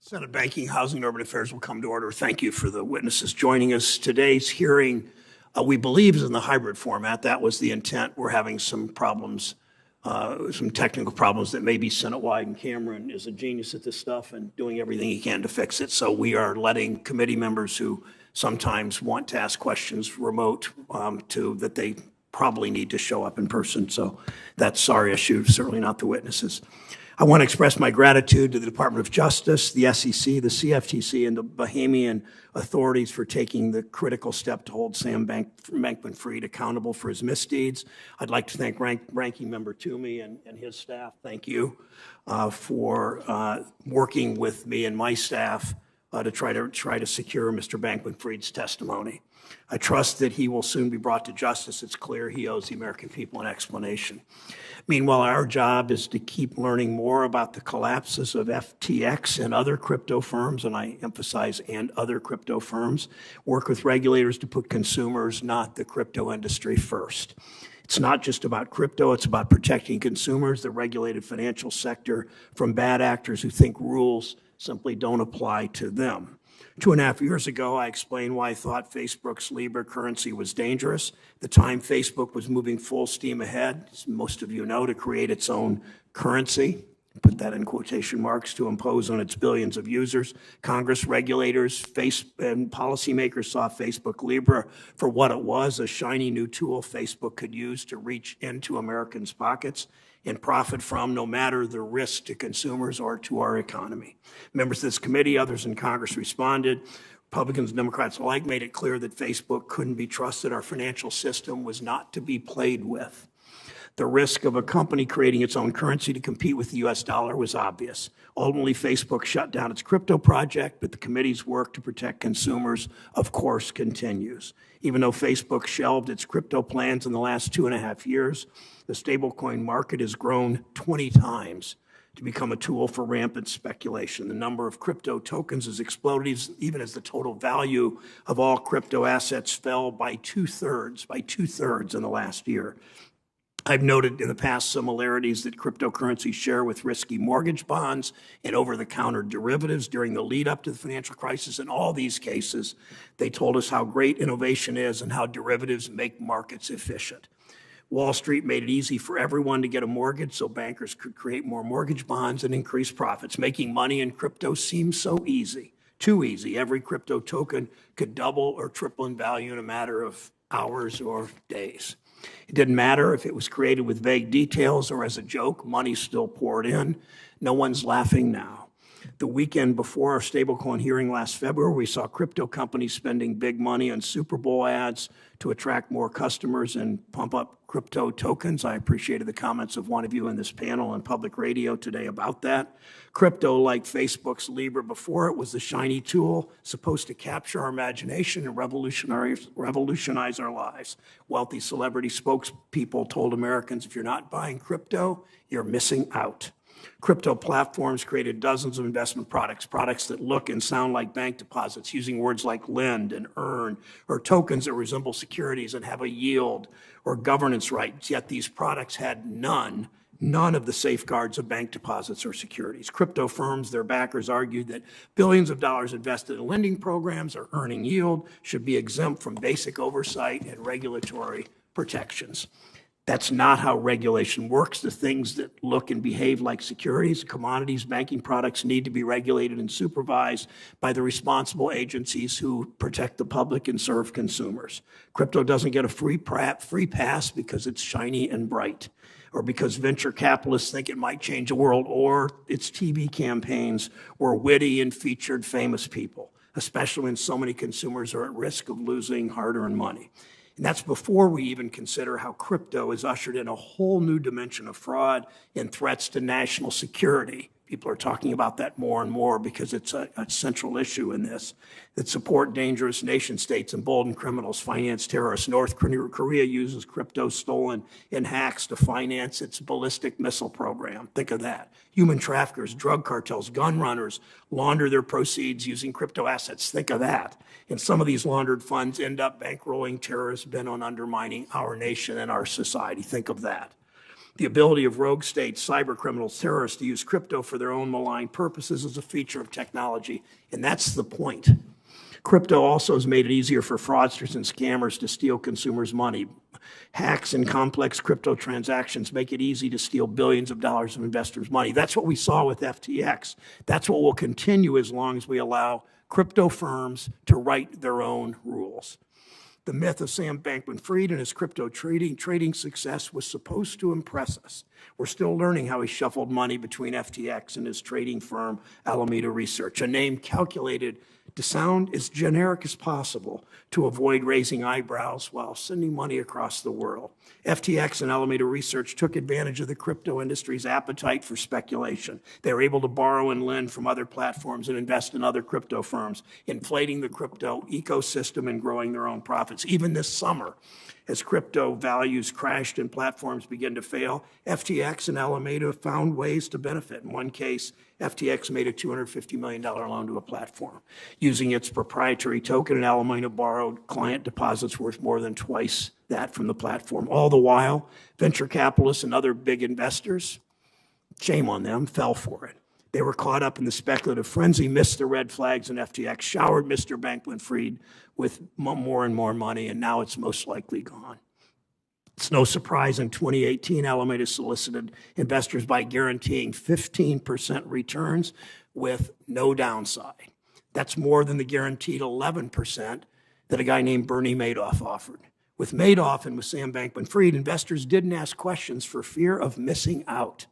Senate Banking, Housing, and Urban Affairs will come to order. Thank you for the witnesses joining us. Today's hearing, we believe, is in the hybrid format. That was the intent. We're having some problems, some technical problems that may be Senate-wide, and Cameron is a genius at this stuff and doing everything he can to fix it. So we are letting committee members who sometimes want to ask questions remote that they probably need to show up in person. So that's our issue, certainly not the witnesses. I want to express my gratitude to the Department of Justice, the SEC, the CFTC, and the Bahamian authorities for taking the critical step to hold Sam Bankman-Fried accountable for his misdeeds. I'd like to thank Ranking Member Toomey and his staff. Thank you for working with me and my staff to try to secure Mr. Bankman-Fried's testimony. I trust that he will soon be brought to justice. It's clear he owes the American people an explanation. Meanwhile, our job is to keep learning more about the collapses of FTX and other crypto firms, and I emphasize and other crypto firms, work with regulators to put consumers, not the crypto industry, first. It's not just about crypto, it's about protecting consumers, the regulated financial sector, from bad actors who think rules simply don't apply to them. 2.5 years ago, I explained why I thought Facebook's Libra currency was dangerous. At the time, Facebook was moving full steam ahead, as most of you know, to create its own currency, put that in quotation marks, to impose on its billions of users. Congress, regulators, and policymakers saw Facebook Libra for what it was, a shiny new tool Facebook could use to reach into Americans' pockets and profit from, no matter the risk to consumers or to our economy. Members of this committee, others in Congress responded. Republicans and Democrats alike made it clear that Facebook couldn't be trusted. Our financial system was not to be played with. The risk of a company creating its own currency to compete with the US dollar was obvious. Ultimately, Facebook shut down its crypto project, but the committee's work to protect consumers, of course, continues. Even though Facebook shelved its crypto plans in the last 2.5 years, the stablecoin market has grown 20 times to become a tool for rampant speculation. The number of crypto tokens has exploded, even as the total value of all crypto assets fell by two-thirds in the last year. I've noted in the past similarities that cryptocurrencies share with risky mortgage bonds and over-the-counter derivatives during the lead up to the financial crisis. In all these cases, they told us how great innovation is and how derivatives make markets efficient. Wall Street made it easy for everyone to get a mortgage so bankers could create more mortgage bonds and increase profits. Making money in crypto seems so easy, too easy. Every crypto token could double or triple in value in a matter of hours or days. It didn't matter if it was created with vague details or as a joke, money still poured in. No one's laughing now. The weekend before our stablecoin hearing last February, we saw crypto companies spending big money on Super Bowl ads to attract more customers and pump up crypto tokens. I appreciated the comments of one of you in this panel on public radio today about that. Crypto, like Facebook's Libra before it, was the shiny tool supposed to capture our imagination and revolutionize our lives. Wealthy celebrity spokespeople told Americans, if you're not buying crypto, you're missing out. Crypto platforms created dozens of investment products that look and sound like bank deposits, using words like lend and earn, or tokens that resemble securities and have a yield or governance rights, yet these products had none of the safeguards of bank deposits or securities. Crypto firms, their backers argued that billions of dollars invested in lending programs or earning yield should be exempt from basic oversight and regulatory protections. That's not how regulation works. The things that look and behave like securities, commodities, banking products need to be regulated and supervised by the responsible agencies who protect the public and serve consumers. Crypto doesn't get a free pass because it's shiny and bright, or because venture capitalists think it might change the world, or its TV campaigns were witty and featured famous people, especially when so many consumers are at risk of losing hard-earned money. And that's before we even consider how crypto has ushered in a whole new dimension of fraud and threats to national security. People are talking about that more and more because it's a central issue in this, that support dangerous nation states, embolden criminals, finance terrorists. North Korea uses crypto stolen in hacks to finance its ballistic missile program. Think of that. Human traffickers, drug cartels, gun runners launder their proceeds using crypto assets. Think of that. And some of these laundered funds end up bankrolling terrorists bent on undermining our nation and our society. Think of that. The ability of rogue states, cyber criminals, terrorists to use crypto for their own malign purposes is a feature of technology, and that's the point. Crypto also has made it easier for fraudsters and scammers to steal consumers' money. Hacks and complex crypto transactions make it easy to steal billions of dollars of investors' money. That's what we saw with FTX. That's what will continue as long as we allow crypto firms to write their own rules. The myth of Sam Bankman-Fried and his crypto trading success was supposed to impress us. We're still learning how he shuffled money between FTX and his trading firm, Alameda Research, a name calculated to sound as generic as possible to avoid raising eyebrows while sending money across the world. FTX and Alameda Research took advantage of the crypto industry's appetite for speculation. They were able to borrow and lend from other platforms and invest in other crypto firms, inflating the crypto ecosystem and growing their own profits. Even this summer, as crypto values crashed and platforms began to fail, FTX and Alameda found ways to benefit. In one case, FTX made a $250 million loan to a platform. Using its proprietary token, and Alameda borrowed client deposits worth more than twice that from the platform. All the while, venture capitalists and other big investors, shame on them, fell for it. They were caught up in the speculative frenzy, missed the red flags, and FTX showered Mr. Bankman-Fried with more and more money, and now it's most likely gone. It's no surprise in 2018, Alameda solicited investors by guaranteeing 15% returns with no downside. That's more than the guaranteed 11% that a guy named Bernie Madoff offered. With Madoff and with Sam Bankman-Fried, investors didn't ask questions for fear of missing out.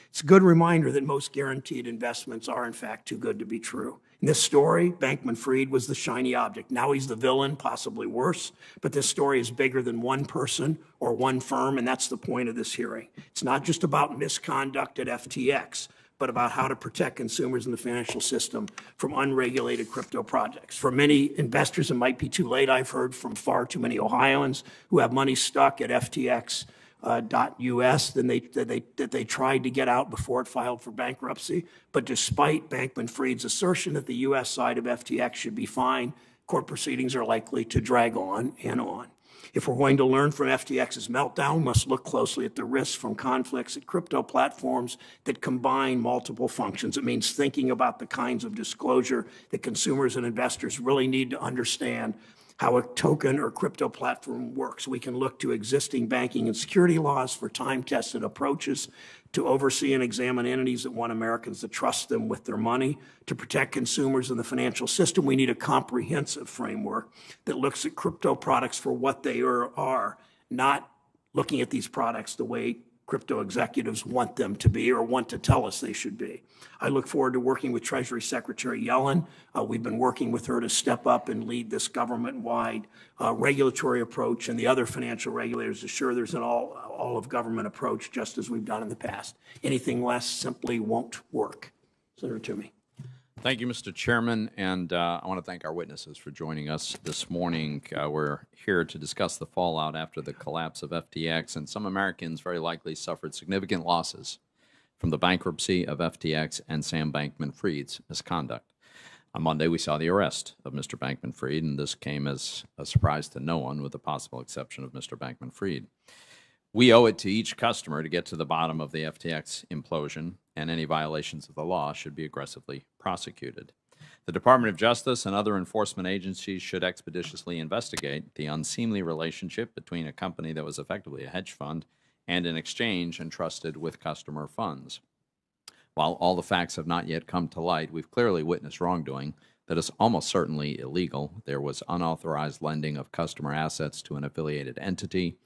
It's a good reminder that most guaranteed investments are, in fact, too good to be true. In this story, Bankman-Fried was the shiny object. Now he's the villain, possibly worse. But this story is bigger than one person or one firm, and that's the point of this hearing. It's not just about misconduct at FTX, but about how to protect consumers in the financial system from unregulated crypto projects. For many investors, it might be too late. I've heard from far too many Ohioans who have money stuck at FTX. .us that they tried to get out before it filed for bankruptcy. But despite Bankman-Fried's assertion that the U.S. side of FTX should be fine, court proceedings are likely to drag on and on. If we're going to learn from FTX's meltdown, we must look closely at the risks from conflicts at crypto platforms that combine multiple functions. It means thinking about the kinds of disclosure that consumers and investors really need to understand how a token or crypto platform works. We can look to existing banking and security laws for time-tested approaches to oversee and examine entities that want Americans to trust them with their money. To protect consumers in the financial system, we need a comprehensive framework that looks at crypto products for what they are, not looking at these products the way crypto executives want them to be or want to tell us they should be. I look forward to working with Treasury Secretary Yellen. We've been working with her to step up and lead this government-wide regulatory approach, and the other financial regulators assure there's an all-of-government approach, just as we've done in the past. Anything less simply won't work. Senator Toomey. Thank you, Mr. Chairman, and I want to thank our witnesses for joining us this morning. We're here to discuss the fallout after the collapse of FTX, and some Americans very likely suffered significant losses from the bankruptcy of FTX and Sam Bankman-Fried's misconduct. On Monday, we saw the arrest of Mr. Bankman-Fried, and this came as a surprise to no one, with the possible exception of Mr. Bankman-Fried. We owe it to each customer to get to the bottom of the FTX implosion, and any violations of the law should be aggressively prosecuted. The Department of Justice and other enforcement agencies should expeditiously investigate the unseemly relationship between a company that was effectively a hedge fund and an exchange entrusted with customer funds. While all the facts have not yet come to light, we've clearly witnessed wrongdoing that is almost certainly illegal. There was unauthorized lending of customer assets to an affiliated entity,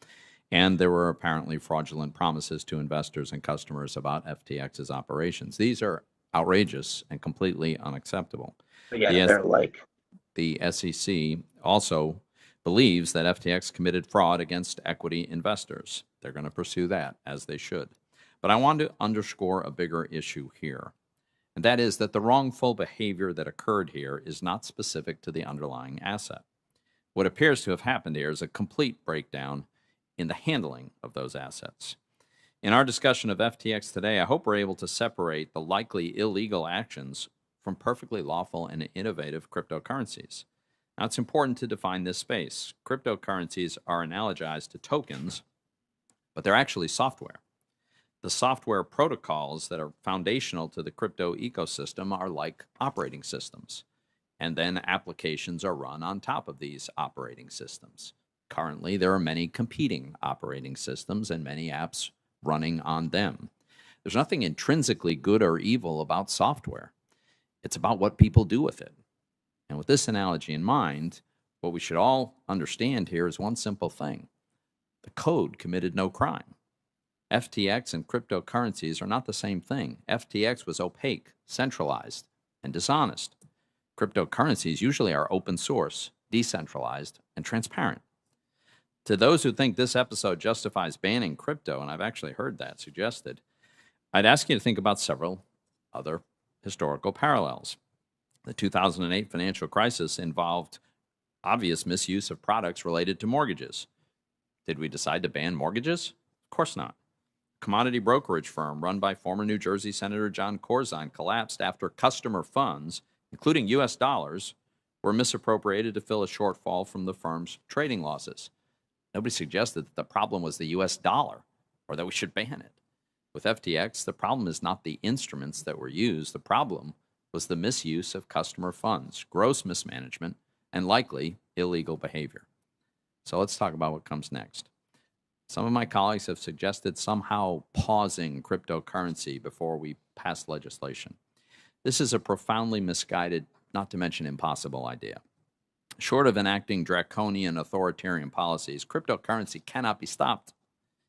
and there were apparently fraudulent promises to investors and customers about FTX's operations. These are outrageous and completely unacceptable. The SEC also believes that FTX committed fraud against equity investors. They're going to pursue that, as they should. But I want to underscore a bigger issue here, and that is that the wrongful behavior that occurred here is not specific to the underlying asset. What appears to have happened here is a complete breakdown in the handling of those assets. In our discussion of FTX today, I hope we're able to separate the likely illegal actions from perfectly lawful and innovative cryptocurrencies. Now, it's important to define this space. Cryptocurrencies are analogized to tokens, but they're actually software. The software protocols that are foundational to the crypto ecosystem are like operating systems, and then applications are run on top of these operating systems. Currently, there are many competing operating systems and many apps running on them. There's nothing intrinsically good or evil about software. It's about what people do with it. And with this analogy in mind, what we should all understand here is one simple thing. The code committed no crime. FTX and cryptocurrencies are not the same thing. FTX was opaque, centralized, and dishonest. Cryptocurrencies usually are open source, decentralized, and transparent. To those who think this episode justifies banning crypto, and I've actually heard that suggested, I'd ask you to think about several other historical parallels. The 2008 financial crisis involved obvious misuse of products related to mortgages. Did we decide to ban mortgages? Of course not. Commodity brokerage firm run by former New Jersey Senator John Corzine collapsed after customer funds, including U.S. dollars, were misappropriated to fill a shortfall from the firm's trading losses. Nobody suggested that the problem was the U.S. dollar or that we should ban it. With FTX, the problem is not the instruments that were used. The problem was the misuse of customer funds, gross mismanagement, and likely illegal behavior. So let's talk about what comes next. Some of my colleagues have suggested somehow pausing cryptocurrency before we pass legislation. This is a profoundly misguided, not to mention impossible idea. Short of enacting draconian authoritarian policies, cryptocurrency cannot be stopped.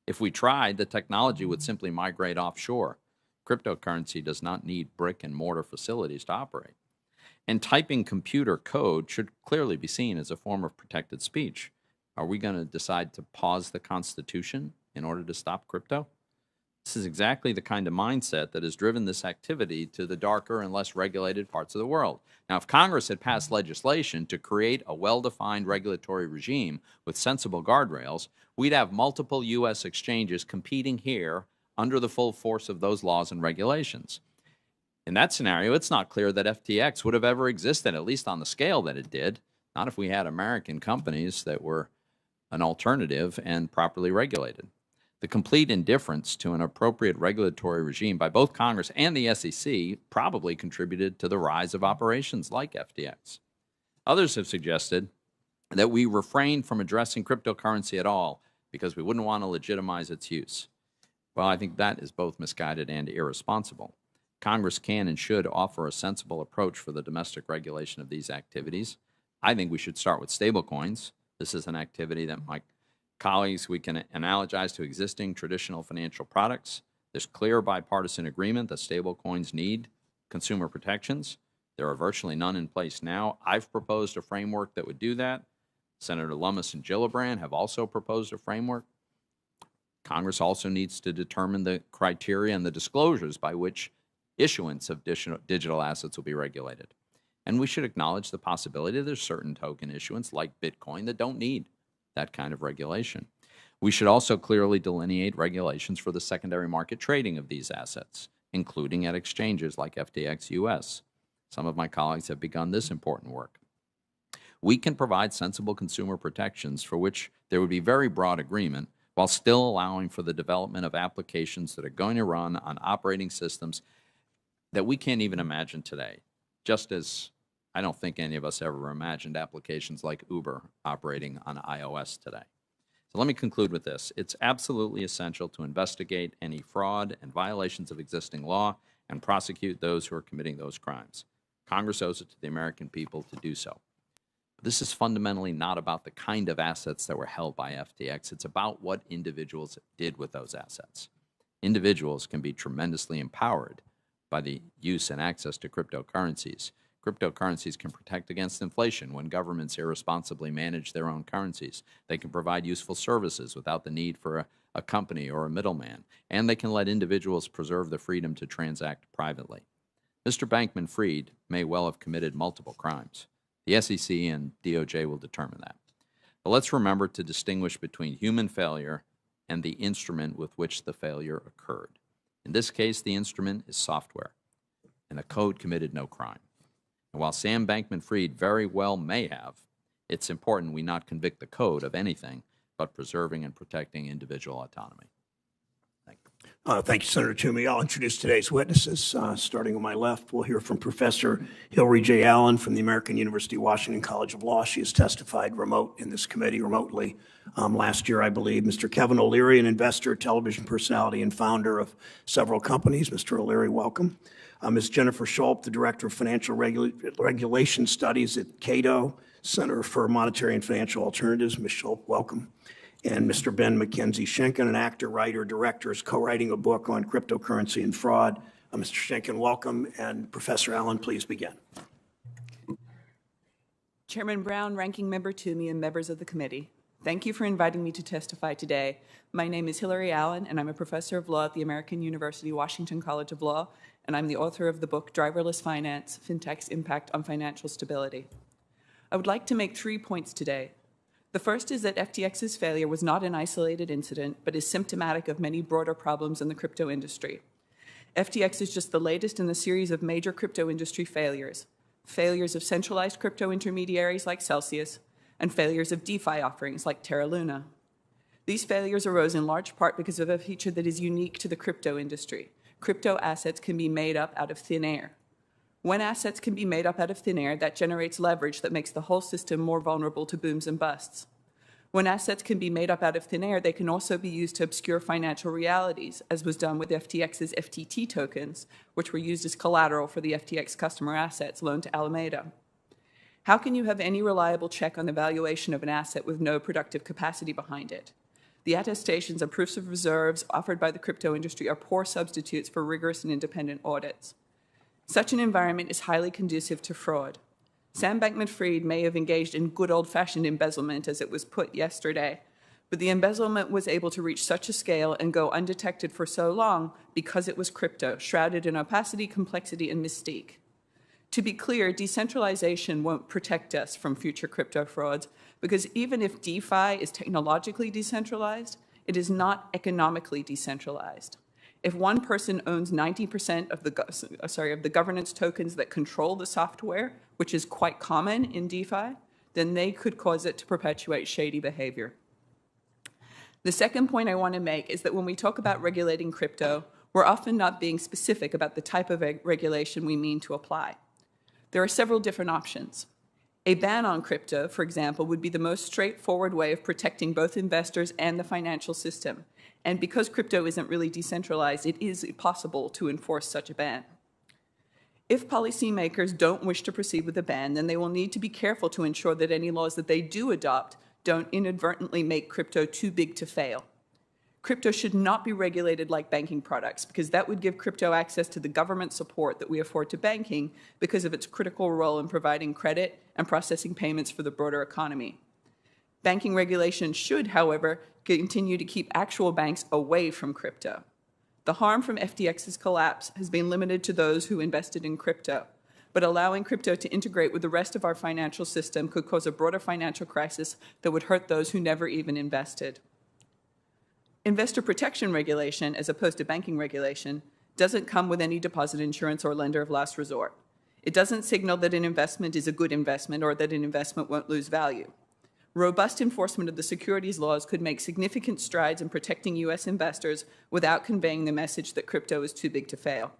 If we tried, the technology would simply migrate offshore. Cryptocurrency does not need brick and mortar facilities to operate. And typing computer code should clearly be seen as a form of protected speech. Are we going to decide to pause the Constitution in order to stop crypto? This is exactly the kind of mindset that has driven this activity to the darker and less regulated parts of the world. Now, if Congress had passed legislation to create a well-defined regulatory regime with sensible guardrails, we'd have multiple U.S. exchanges competing here under the full force of those laws and regulations. In that scenario, it's not clear that FTX would have ever existed, at least on the scale that it did, not if we had American companies that were an alternative and properly regulated. The complete indifference to an appropriate regulatory regime by both Congress and the SEC probably contributed to the rise of operations like FTX. Others have suggested that we refrain from addressing cryptocurrency at all because we wouldn't want to legitimize its use. Well, I think that is both misguided and irresponsible. Congress can and should offer a sensible approach for the domestic regulation of these activities. I think we should start with stablecoins. This is an activity that my colleagues, we can analogize to existing traditional financial products. There's clear bipartisan agreement that stablecoins need consumer protections. There are virtually none in place now. I've proposed a framework that would do that. Senator Lummis and Gillibrand have also proposed a framework. Congress also needs to determine the criteria and the disclosures by which issuance of digital assets will be regulated. And we should acknowledge the possibility that there's certain token issuance like Bitcoin that don't need that kind of regulation. We should also clearly delineate regulations for the secondary market trading of these assets, including at exchanges like FTX US. Some of my colleagues have begun this important work. We can provide sensible consumer protections for which there would be very broad agreement while still allowing for the development of applications that are going to run on operating systems that we can't even imagine today, just as I don't think any of us ever imagined applications like Uber operating on iOS today. So let me conclude with this. It's absolutely essential to investigate any fraud and violations of existing law and prosecute those who are committing those crimes. Congress owes it to the American people to do so. This is fundamentally not about the kind of assets that were held by FTX. It's about what individuals did with those assets. Individuals can be tremendously empowered by the use and access to cryptocurrencies. Cryptocurrencies can protect against inflation when governments irresponsibly manage their own currencies. They can provide useful services without the need for a company or a middleman. And they can let individuals preserve the freedom to transact privately. Mr. Bankman-Fried may well have committed multiple crimes. The SEC and DOJ will determine that. But let's remember to distinguish between human failure and the instrument with which the failure occurred. In this case, the instrument is software, and the code committed no crime. And while Sam Bankman-Fried very well may have, it's important we not convict the code of anything but preserving and protecting individual autonomy. Thank you. Thank you, Senator Toomey. I'll introduce today's witnesses. Starting on my left, we'll hear from Professor Hillary J. Allen from the American University Washington College of Law. She has testified in this committee remotely last year, I believe. Mr. Kevin O'Leary, an investor, television personality, and founder of several companies. Mr. O'Leary, welcome. Ms. Jennifer Schulp, the Director of Financial Regulation Studies at Cato Center for Monetary and Financial Alternatives. Ms. Schulp, welcome. And Mr. Ben McKenzie Schenken, an actor, writer, director, is co-writing a book on cryptocurrency and fraud. Mr. Schenken, welcome. And Professor Allen, please begin. Chairman Brown, Ranking Member Toomey, and members of the committee, thank you for inviting me to testify today. My name is Hillary Allen, and I'm a professor of law at the American University Washington College of Law, and I'm the author of the book Driverless Finance, FinTech's Impact on Financial Stability. I would like to make 3 points today. The first is that FTX's failure was not an isolated incident, but is symptomatic of many broader problems in the crypto industry. FTX is just the latest in the series of major crypto industry failures of centralized crypto intermediaries like Celsius, and failures of DeFi offerings like Terra Luna. These failures arose in large part because of a feature that is unique to the crypto industry. Crypto assets can be made up out of thin air. When assets can be made up out of thin air, that generates leverage that makes the whole system more vulnerable to booms and busts. When assets can be made up out of thin air, they can also be used to obscure financial realities, as was done with FTX's FTT tokens, which were used as collateral for the FTX customer assets loaned to Alameda. How can you have any reliable check on the valuation of an asset with no productive capacity behind it? The attestations and proofs of reserves offered by the crypto industry are poor substitutes for rigorous and independent audits. Such an environment is highly conducive to fraud. Sam Bankman-Fried may have engaged in good old-fashioned embezzlement, as it was put yesterday, but the embezzlement was able to reach such a scale and go undetected for so long because it was crypto, shrouded in opacity, complexity, and mystique. To be clear, decentralization won't protect us from future crypto frauds, because even if DeFi is technologically decentralized, it is not economically decentralized. If one person owns 90% of the governance tokens that control the software, which is quite common in DeFi, then they could cause it to perpetuate shady behavior. The second point I want to make is that when we talk about regulating crypto, we're often not being specific about the type of regulation we mean to apply. There are several different options. A ban on crypto, for example, would be the most straightforward way of protecting both investors and the financial system. And because crypto isn't really decentralized, it is possible to enforce such a ban. If policymakers don't wish to proceed with a ban, then they will need to be careful to ensure that any laws that they do adopt don't inadvertently make crypto too big to fail. Crypto should not be regulated like banking products, because that would give crypto access to the government support that we afford to banking because of its critical role in providing credit and processing payments for the broader economy. Banking regulation should, however, continue to keep actual banks away from crypto. The harm from FTX's collapse has been limited to those who invested in crypto, but allowing crypto to integrate with the rest of our financial system could cause a broader financial crisis that would hurt those who never even invested. Investor protection regulation, as opposed to banking regulation, doesn't come with any deposit insurance or lender of last resort. It doesn't signal that an investment is a good investment or that an investment won't lose value. Robust enforcement of the securities laws could make significant strides in protecting U.S. investors without conveying the message that crypto is too big to fail.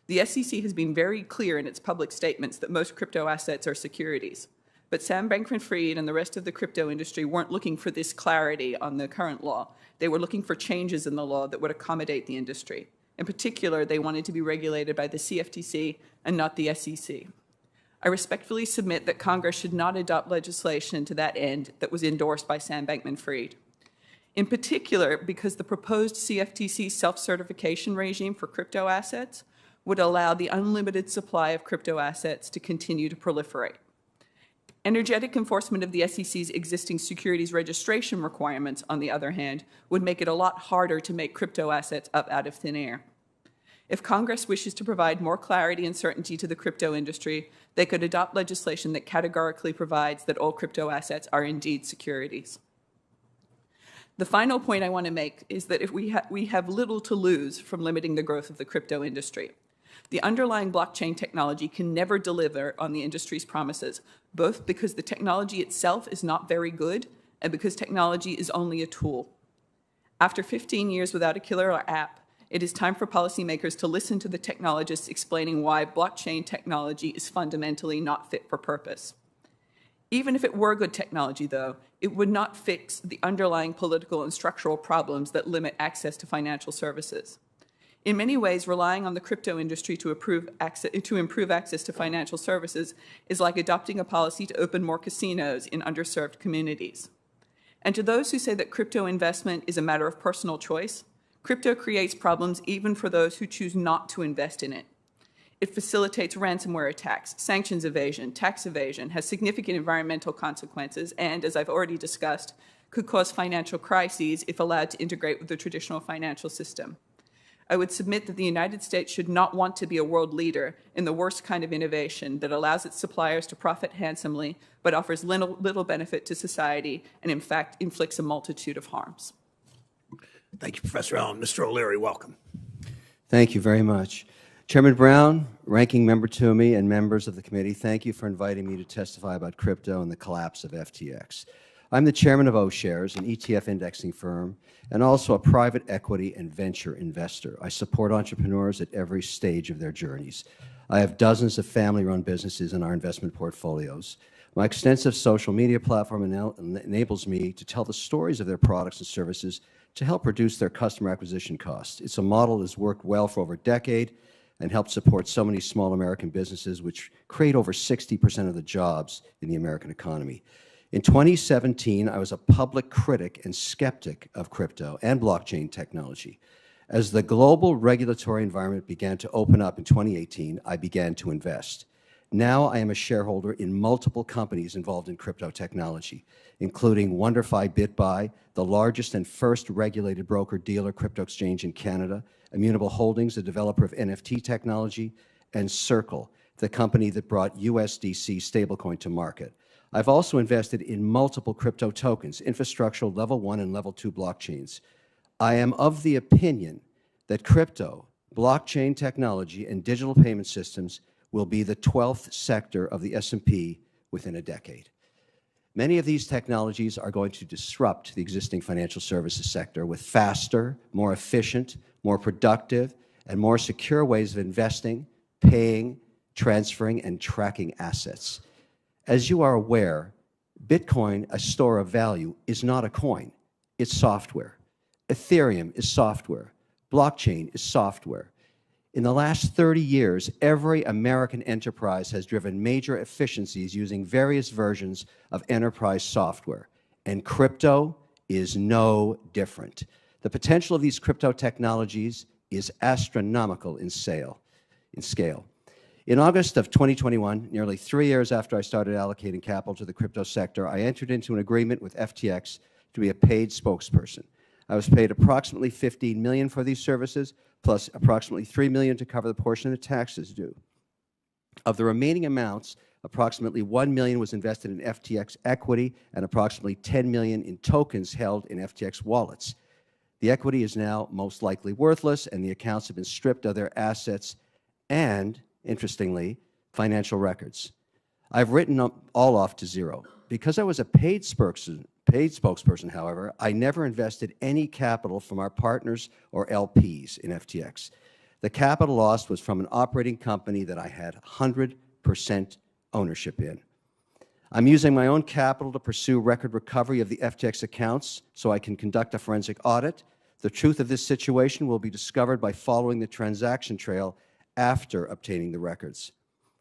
The SEC has been very clear in its public statements that most crypto assets are securities. But Sam Bankman-Fried and the rest of the crypto industry weren't looking for this clarity on the current law. They were looking for changes in the law that would accommodate the industry. In particular, they wanted to be regulated by the CFTC and not the SEC. I respectfully submit that Congress should not adopt legislation to that end that was endorsed by Sam Bankman-Fried. In particular, because the proposed CFTC self-certification regime for crypto assets would allow the unlimited supply of crypto assets to continue to proliferate. Energetic enforcement of the SEC's existing securities registration requirements, on the other hand, would make it a lot harder to make crypto assets up out of thin air. If Congress wishes to provide more clarity and certainty to the crypto industry, they could adopt legislation that categorically provides that all crypto assets are indeed securities. The final point I want to make is that if we have little to lose from limiting the growth of the crypto industry. The underlying blockchain technology can never deliver on the industry's promises, both because the technology itself is not very good and because technology is only a tool. After 15 years without a killer app, It is time for policymakers to listen to the technologists explaining why blockchain technology is fundamentally not fit for purpose. Even if it were good technology, though, it would not fix the underlying political and structural problems that limit access to financial services. In many ways, relying on the crypto industry to improve access to financial services is like adopting a policy to open more casinos in underserved communities. And to those who say that crypto investment is a matter of personal choice, crypto creates problems even for those who choose not to invest in it. It facilitates ransomware attacks, sanctions evasion, tax evasion, has significant environmental consequences, and, as I've already discussed, could cause financial crises if allowed to integrate with the traditional financial system. I would submit that the United States should not want to be a world leader in the worst kind of innovation that allows its suppliers to profit handsomely but offers little benefit to society and, in fact, inflicts a multitude of harms. Thank you, Professor Allen. Mr. O'Leary, welcome. Thank you very much. Chairman Brown, Ranking Member Toomey, and members of the committee, thank you for inviting me to testify about crypto and the collapse of FTX. I'm the chairman of O-Shares, an ETF indexing firm, and also a private equity and venture investor. I support entrepreneurs at every stage of their journeys. I have dozens of family-run businesses in our investment portfolios. My extensive social media platform enables me to tell the stories of their products and services to help reduce their customer acquisition costs. It's a model that has worked well for over a decade and helped support so many small American businesses, which create over 60% of the jobs in the American economy. In 2017, I was a public critic and skeptic of crypto and blockchain technology. As the global regulatory environment began to open up in 2018, I began to invest. Now I am a shareholder in multiple companies involved in crypto technology, including WonderFi BitBuy, the largest and first regulated broker-dealer crypto exchange in Canada, Immutable Holdings, the developer of NFT technology, and Circle, the company that brought USDC stablecoin to market. I've also invested in multiple crypto tokens, infrastructural level 1 and level 2 blockchains. I am of the opinion that crypto, blockchain technology, and digital payment systems will be the 12th sector of the S&P within a decade. Many of these technologies are going to disrupt the existing financial services sector with faster, more efficient, more productive, and more secure ways of investing, paying, transferring, and tracking assets. As you are aware, Bitcoin, a store of value, is not a coin. It's software. Ethereum is software. Blockchain is software. In the last 30 years, every American enterprise has driven major efficiencies using various versions of enterprise software, and crypto is no different. The potential of these crypto technologies is astronomical in scale. In August of 2021, nearly 3 years after I started allocating capital to the crypto sector, I entered into an agreement with FTX to be a paid spokesperson. I was paid approximately $15 million for these services, plus approximately $3 million to cover the portion of the taxes due. Of the remaining amounts, approximately $1 million was invested in FTX equity and approximately $10 million in tokens held in FTX wallets. The equity is now most likely worthless, and the accounts have been stripped of their assets and, interestingly, financial records. I've written all off to zero. Because I was a paid spokesperson, however, I never invested any capital from our partners or LPs in FTX. The capital lost was from an operating company that I had 100% ownership in. I'm using my own capital to pursue record recovery of the FTX accounts so I can conduct a forensic audit. The truth of this situation will be discovered by following the transaction trail after obtaining the records.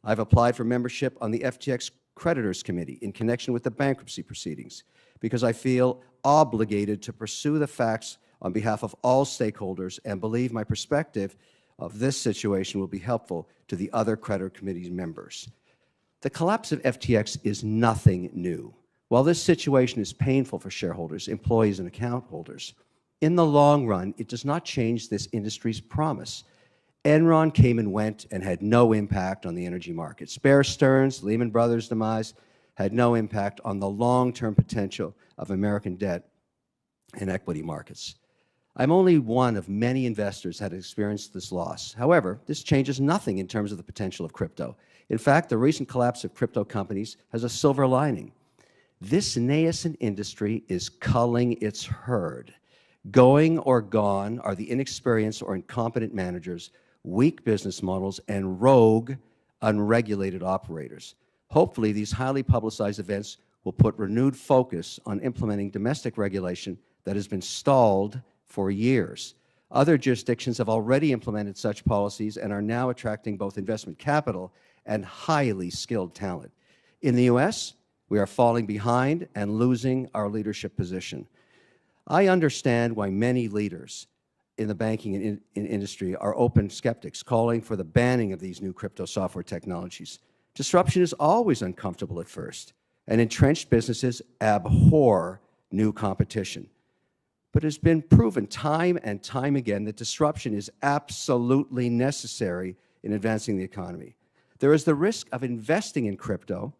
I've applied for membership on the FTX Creditors Committee in connection with the bankruptcy proceedings because I feel obligated to pursue the facts on behalf of all stakeholders and believe my perspective of this situation will be helpful to the other creditor committee members. The collapse of FTX is nothing new. While this situation is painful for shareholders, employees, and account holders, in the long run, it does not change this industry's promise. Enron came and went and had no impact on the energy markets. Bear Stearns, Lehman Brothers' demise had no impact on the long-term potential of American debt and equity markets. I'm only one of many investors that have experienced this loss. However, this changes nothing in terms of the potential of crypto. In fact, the recent collapse of crypto companies has a silver lining. This nascent industry is culling its herd. Going or gone are the inexperienced or incompetent managers, weak business models, and rogue, unregulated operators. Hopefully, these highly publicized events will put renewed focus on implementing domestic regulation that has been stalled for years. Other jurisdictions have already implemented such policies and are now attracting both investment capital and highly skilled talent. In the U.S., we are falling behind and losing our leadership position. I understand why many leaders in the banking industry are open skeptics, calling for the banning of these new crypto software technologies. Disruption is always uncomfortable at first, and entrenched businesses abhor new competition. But it has been proven time and time again that disruption is absolutely necessary in advancing the economy. There is the risk of investing in crypto,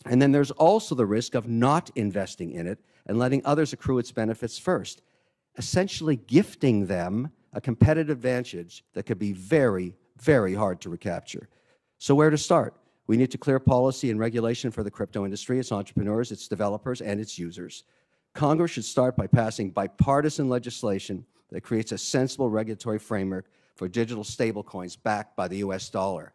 and then there's also the risk of not investing in it and letting others accrue its benefits first, essentially gifting them a competitive advantage that could be very, very hard to recapture. So where to start? We need to clear policy and regulation for the crypto industry, its entrepreneurs, its developers, and its users. Congress should start by passing bipartisan legislation that creates a sensible regulatory framework for digital stablecoins backed by the U.S. dollar.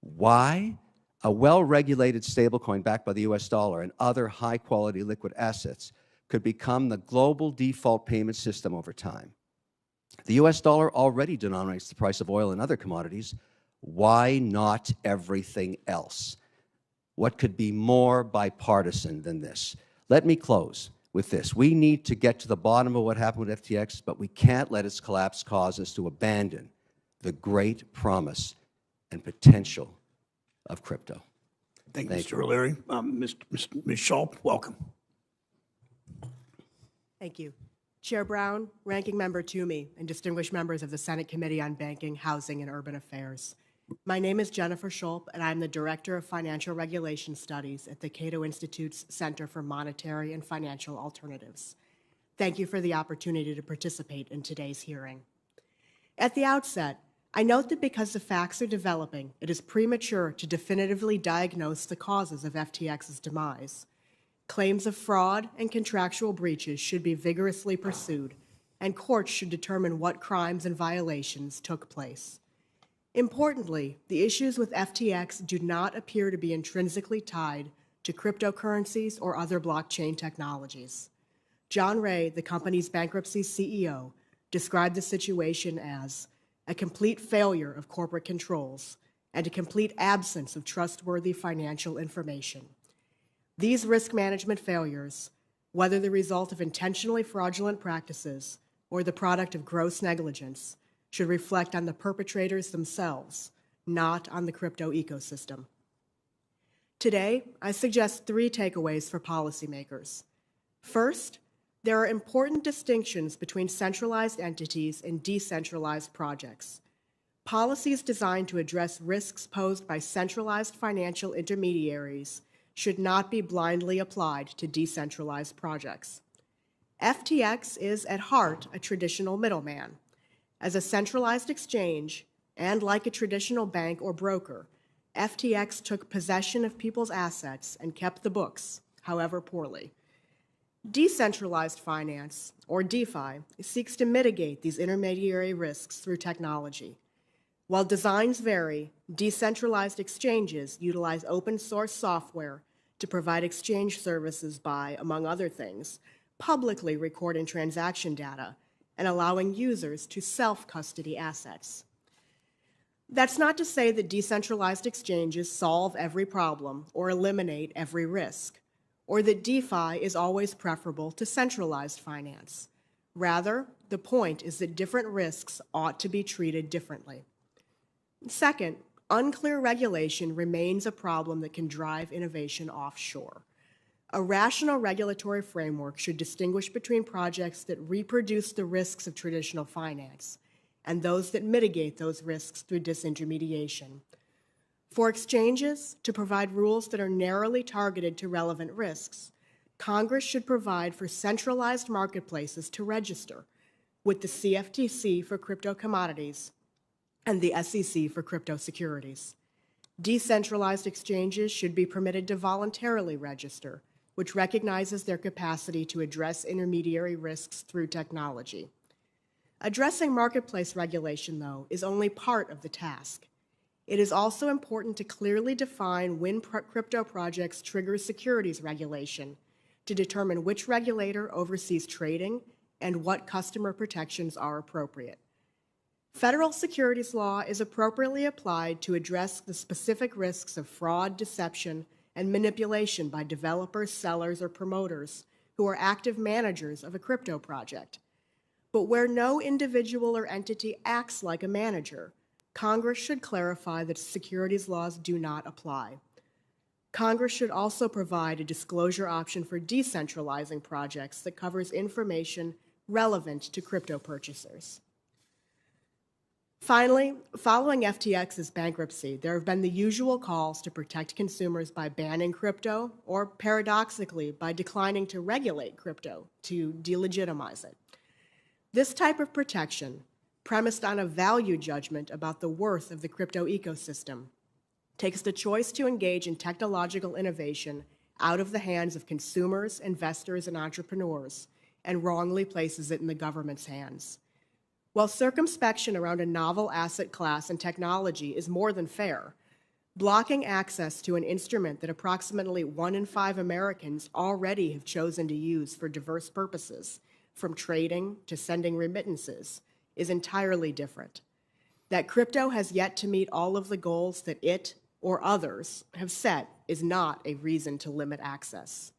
Why? A well-regulated stablecoin backed by the U.S. dollar and other high-quality liquid assets could become the global default payment system over time. The U.S. dollar already denominates the price of oil and other commodities. Why not everything else? What could be more bipartisan than this? Let me close with this. We need to get to the bottom of what happened with FTX, but we can't let its collapse cause us to abandon the great promise and potential of crypto. Thank you, Mr. O'Leary. Ms. Schulp, welcome. Thank you. Chair Brown, Ranking Member Toomey, and distinguished members of the Senate Committee on Banking, Housing, and Urban Affairs. My name is Jennifer Schulp, and I'm the Director of Financial Regulation Studies at the Cato Institute's Center for Monetary and Financial Alternatives. Thank you for the opportunity to participate in today's hearing. At the outset, I note that because the facts are developing, it is premature to definitively diagnose the causes of FTX's demise. Claims of fraud and contractual breaches should be vigorously pursued, and courts should determine what crimes and violations took place. Importantly, the issues with FTX do not appear to be intrinsically tied to cryptocurrencies or other blockchain technologies. John Ray, the company's bankruptcy CEO, described the situation as a complete failure of corporate controls and a complete absence of trustworthy financial information. These risk management failures, whether the result of intentionally fraudulent practices or the product of gross negligence, should reflect on the perpetrators themselves, not on the crypto ecosystem. Today, I suggest 3 takeaways for policymakers. First, there are important distinctions between centralized entities and decentralized projects. Policies designed to address risks posed by centralized financial intermediaries should not be blindly applied to decentralized projects. FTX is, at heart, a traditional middleman. As a centralized exchange, and like a traditional bank or broker, FTX took possession of people's assets and kept the books, however poorly. Decentralized finance, or DeFi, seeks to mitigate these intermediary risks through technology. While designs vary, decentralized exchanges utilize open-source software to provide exchange services by, among other things, publicly recording transaction data and allowing users to self-custody assets. That's not to say that decentralized exchanges solve every problem or eliminate every risk, or that DeFi is always preferable to centralized finance. Rather, the point is that different risks ought to be treated differently. Second, unclear regulation remains a problem that can drive innovation offshore. A rational regulatory framework should distinguish between projects that reproduce the risks of traditional finance and those that mitigate those risks through disintermediation. For exchanges to provide rules that are narrowly targeted to relevant risks, Congress should provide for centralized marketplaces to register with the CFTC for crypto commodities and the SEC for crypto securities. Decentralized exchanges should be permitted to voluntarily register which recognizes their capacity to address intermediary risks through technology. Addressing marketplace regulation, though, is only part of the task. It is also important to clearly define when crypto projects trigger securities regulation to determine which regulator oversees trading and what customer protections are appropriate. Federal securities law is appropriately applied to address the specific risks of fraud, deception, and manipulation by developers, sellers, or promoters who are active managers of a crypto project. But where no individual or entity acts like a manager, Congress should clarify that securities laws do not apply. Congress should also provide a disclosure option for decentralizing projects that covers information relevant to crypto purchasers. Finally, following FTX's bankruptcy, there have been the usual calls to protect consumers by banning crypto or, paradoxically, by declining to regulate crypto to delegitimize it. This type of protection, premised on a value judgment about the worth of the crypto ecosystem, takes the choice to engage in technological innovation out of the hands of consumers, investors, and entrepreneurs, and wrongly places it in the government's hands. While circumspection around a novel asset class and technology is more than fair, blocking access to an instrument that approximately 1 in 5 Americans already have chosen to use for diverse purposes, from trading to sending remittances, is entirely different. That crypto has yet to meet all of the goals that it or others have set is not a reason to limit access.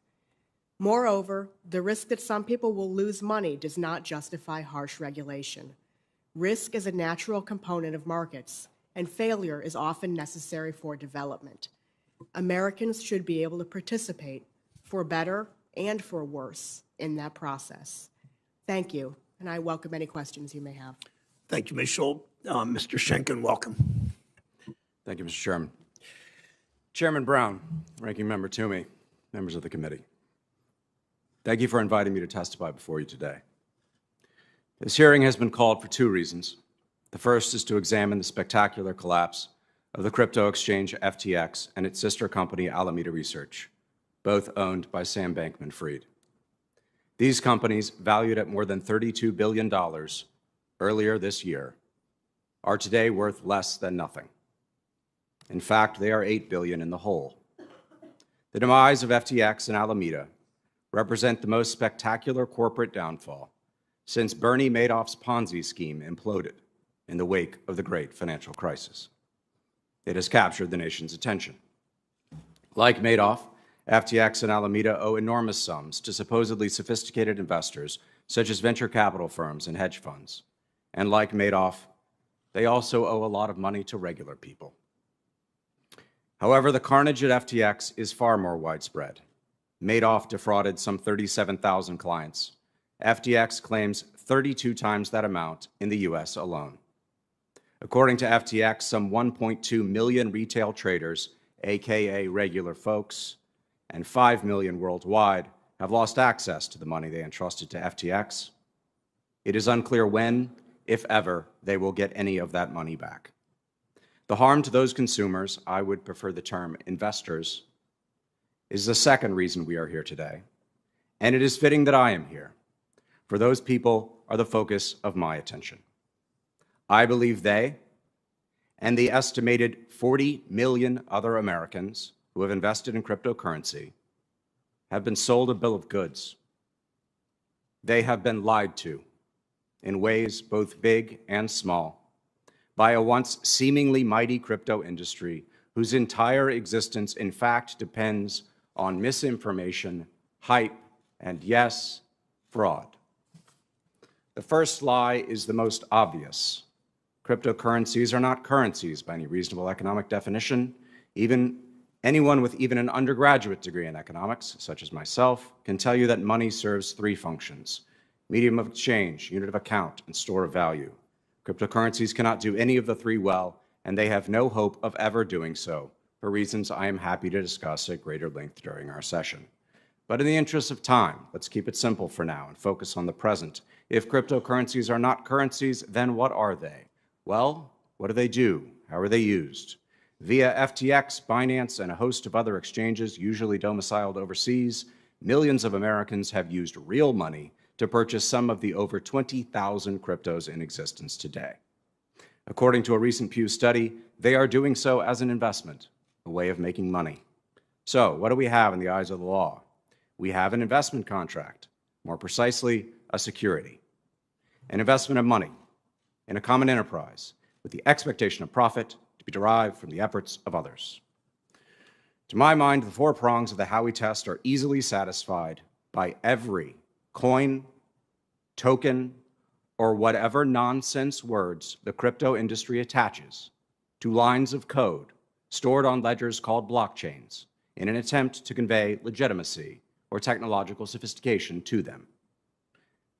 Moreover, the risk that some people will lose money does not justify harsh regulation. Risk is a natural component of markets, and failure is often necessary for development. Americans should be able to participate, for better and for worse, in that process. Thank you, and I welcome any questions you may have. Thank you, Ms. Schultz. Mr. Schenken, welcome. Thank you, Mr. Chairman. Chairman Brown, Ranking Member Toomey, members of the committee, thank you for inviting me to testify before you today. This hearing has been called for 2 reasons. The first is to examine the spectacular collapse of the crypto exchange FTX and its sister company Alameda Research, both owned by Sam Bankman-Fried. These companies, valued at more than $32 billion earlier this year, are today worth less than nothing. In fact, they are $8 billion in the hole. The demise of FTX and Alameda represent the most spectacular corporate downfall since Bernie Madoff's Ponzi scheme imploded in the wake of the great financial crisis. It has captured the nation's attention. Like Madoff, FTX and Alameda owe enormous sums to supposedly sophisticated investors, such as venture capital firms and hedge funds. And like Madoff, they also owe a lot of money to regular people. However, the carnage at FTX is far more widespread. Madoff defrauded some 37,000 clients. FTX claims 32 times that amount in the U.S. alone. According to FTX, some 1.2 million retail traders, aka regular folks, and 5 million worldwide have lost access to the money they entrusted to FTX. It is unclear when, if ever, they will get any of that money back. The harm to those consumers, I would prefer the term investors, is the second reason we are here today. And it is fitting that I am here, for those people are the focus of my attention. I believe they, and the estimated 40 million other Americans who have invested in cryptocurrency, have been sold a bill of goods. They have been lied to in ways both big and small by a once seemingly mighty crypto industry whose entire existence, in fact, depends on misinformation, hype, and yes, fraud. The first lie is the most obvious. Cryptocurrencies are not currencies by any reasonable economic definition. Anyone with even an undergraduate degree in economics, such as myself, can tell you that money serves 3 functions: medium of exchange, unit of account, and store of value. Cryptocurrencies cannot do any of the 3 well, and they have no hope of ever doing so, for reasons I am happy to discuss at greater length during our session. But in the interest of time, let's keep it simple for now and focus on the present. If cryptocurrencies are not currencies, then what are they? Well, what do they do? How are they used? Via FTX, Binance, and a host of other exchanges, usually domiciled overseas, millions of Americans have used real money to purchase some of the over 20,000 cryptos in existence today. According to a recent Pew study, they are doing so as an investment, a way of making money. So, what do we have in the eyes of the law? We have an investment contract, more precisely, a security, an investment of money in a common enterprise with the expectation of profit to be derived from the efforts of others. To my mind, the four prongs of the Howey test are easily satisfied by every coin, token, or whatever nonsense words the crypto industry attaches to lines of code stored on ledgers called blockchains in an attempt to convey legitimacy or technological sophistication to them.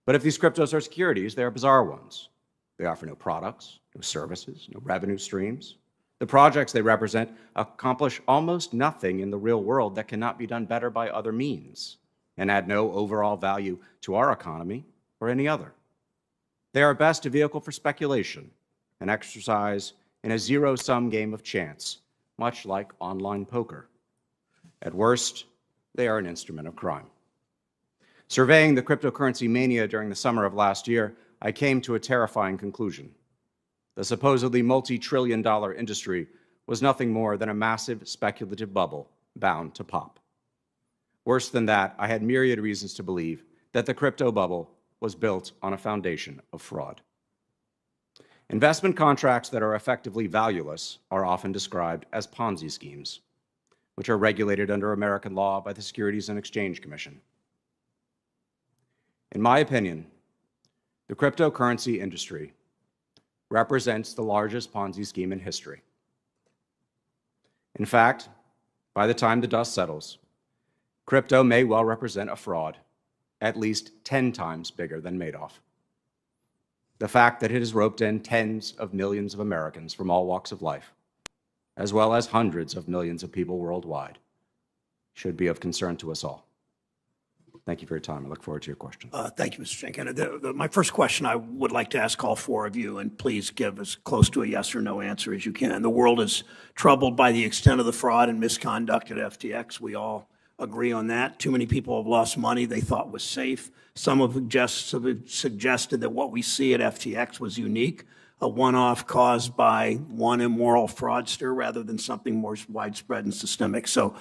But if these cryptos are securities, they are bizarre ones. They offer no products, no services, no revenue streams. The projects they represent accomplish almost nothing in the real world that cannot be done better by other means and add no overall value to our economy or any other. They are at best a vehicle for speculation, an exercise in a zero-sum game of chance, much like online poker. At worst, they are an instrument of crime. Surveying the cryptocurrency mania during the summer of last year, I came to a terrifying conclusion. The supposedly multi-trillion-dollar industry was nothing more than a massive speculative bubble bound to pop. Worse than that, I had myriad reasons to believe that the crypto bubble was built on a foundation of fraud. Investment contracts that are effectively valueless are often described as Ponzi schemes, which are regulated under American law by the Securities and Exchange Commission. In my opinion, the cryptocurrency industry represents the largest Ponzi scheme in history. In fact, by the time the dust settles, crypto may well represent a fraud at least 10 times bigger than Madoff. The fact that it has roped in tens of millions of Americans from all walks of life, as well as hundreds of millions of people worldwide, should be of concern to us all. Thank you for your time. I look forward to your questions. Thank you, Mr. Schenken. My first question I would like to ask all four of you, and please give as close to a yes or no answer as you can. The world is troubled by the extent of the fraud and misconduct at FTX. We all agree on that. Too many people have lost money they thought was safe. Some have suggested that what we see at FTX was unique, a one-off caused by one immoral fraudster rather than something more widespread and systemic. So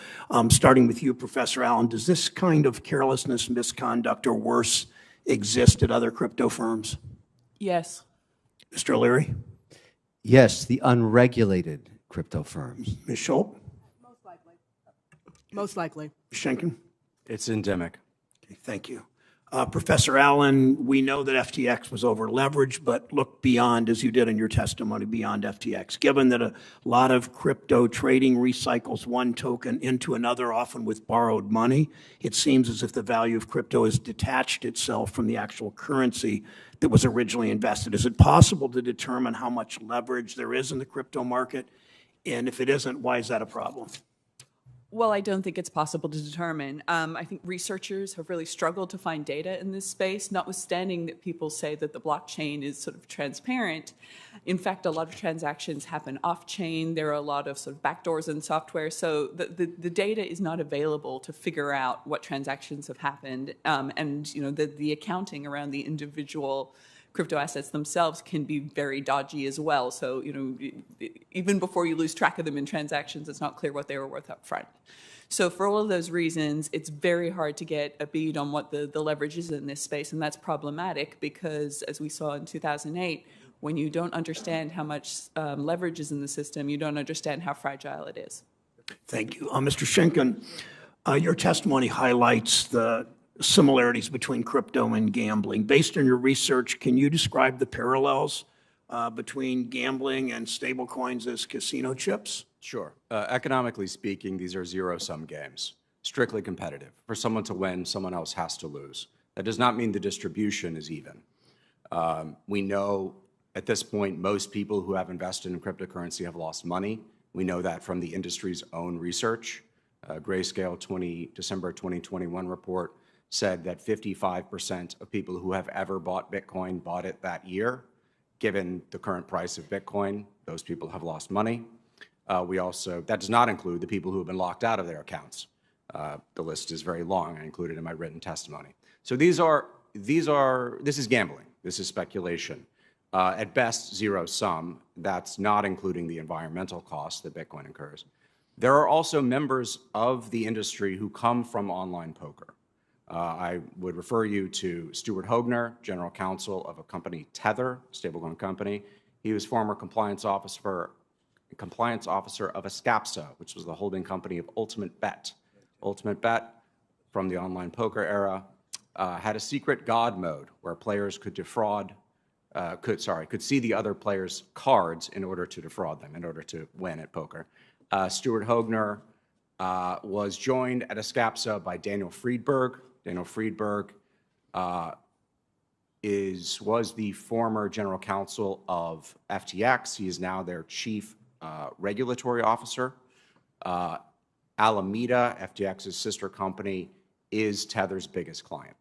starting with you, Professor Allen, does this kind of carelessness, misconduct, or worse exist at other crypto firms? Yes. Mr. O'Leary? Yes, the unregulated crypto firms. Ms. Schultz? Most likely. Most likely. Ms. Schenken? It's endemic. Okay, thank you. Professor Allen, we know that FTX was over-leveraged, but look beyond, as you did in your testimony, beyond FTX. Given that a lot of crypto trading recycles one token into another, often with borrowed money, it seems as if the value of crypto has detached itself from the actual currency that was originally invested. Is it possible to determine how much leverage there is in the crypto market? And if it isn't, why is that a problem? Well, I don't think it's possible to determine. I think researchers have really struggled to find data in this space, notwithstanding that people say that the blockchain is sort of transparent. In fact, a lot of transactions happen off-chain. There are a lot of sort of backdoors in software. So the data is not available to figure out what transactions have happened. And you know, the accounting around the individual crypto assets themselves can be very dodgy as well. So, you know, even before you lose track of them in transactions, it's not clear what they were worth up front. So for all of those reasons, it's very hard to get a bead on what the leverage is in this space, and that's problematic because, as we saw in 2008, when you don't understand how much leverage is in the system, you don't understand how fragile it is. Thank you. Mr. Schenken, your testimony highlights the similarities between crypto and gambling. Based on your research, can you describe the parallels between gambling and stablecoins as casino chips? Sure. Economically speaking, these are zero-sum games, strictly competitive. For someone to win, someone else has to lose. That does not mean the distribution is even. We know at this point most people who have invested in cryptocurrency have lost money. We know that from the industry's own research. Grayscale December 2021 report said that 55% of people who have ever bought Bitcoin bought it that year. Given the current price of Bitcoin, those people have lost money. That does not include the people who have been locked out of their accounts. The list is very long. I included in my written testimony. So this is gambling. This is speculation. At best, zero sum. That's not including the environmental costs that Bitcoin incurs. There are also members of the industry who come from online poker. I would refer you to Stuart Hoegner, general counsel of a company, Tether, stablecoin company. He was former compliance officer of Escapsa, which was the holding company of Ultimate Bet. Ultimate Bet, from the online poker era, had a secret God mode where players could could see the other players' cards in order to defraud them, in order to win at poker. Stuart Hoegner was joined at Escapsa by Daniel Friedberg. Daniel Friedberg was the former general counsel of FTX. He is now their chief regulatory officer. Alameda, FTX's sister company, is Tether's biggest client.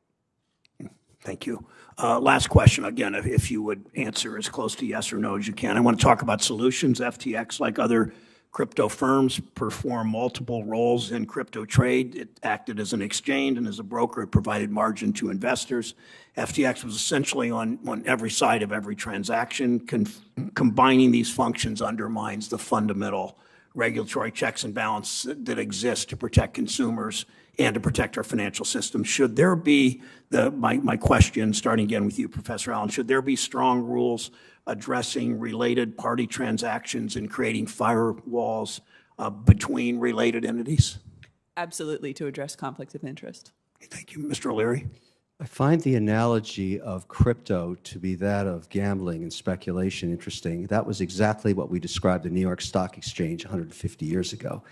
Thank you. Last question, again, if you would answer as close to yes or no as you can. I want to talk about solutions. FTX, like other crypto firms, perform multiple roles in crypto trade. It acted as an exchange and as a broker. It provided margin to investors. FTX was essentially on every side of every transaction. Combining these functions undermines the fundamental regulatory checks and balance that exist to protect consumers and to protect our financial system. Should there be, my question, starting again with you, Professor Allen, should there be strong rules addressing related party transactions and creating firewalls between related entities? Absolutely, to address conflicts of interest. Thank you. Mr. O'Leary? I find the analogy of crypto to be that of gambling and speculation interesting. That was exactly what we described the New York Stock Exchange 150 years ago.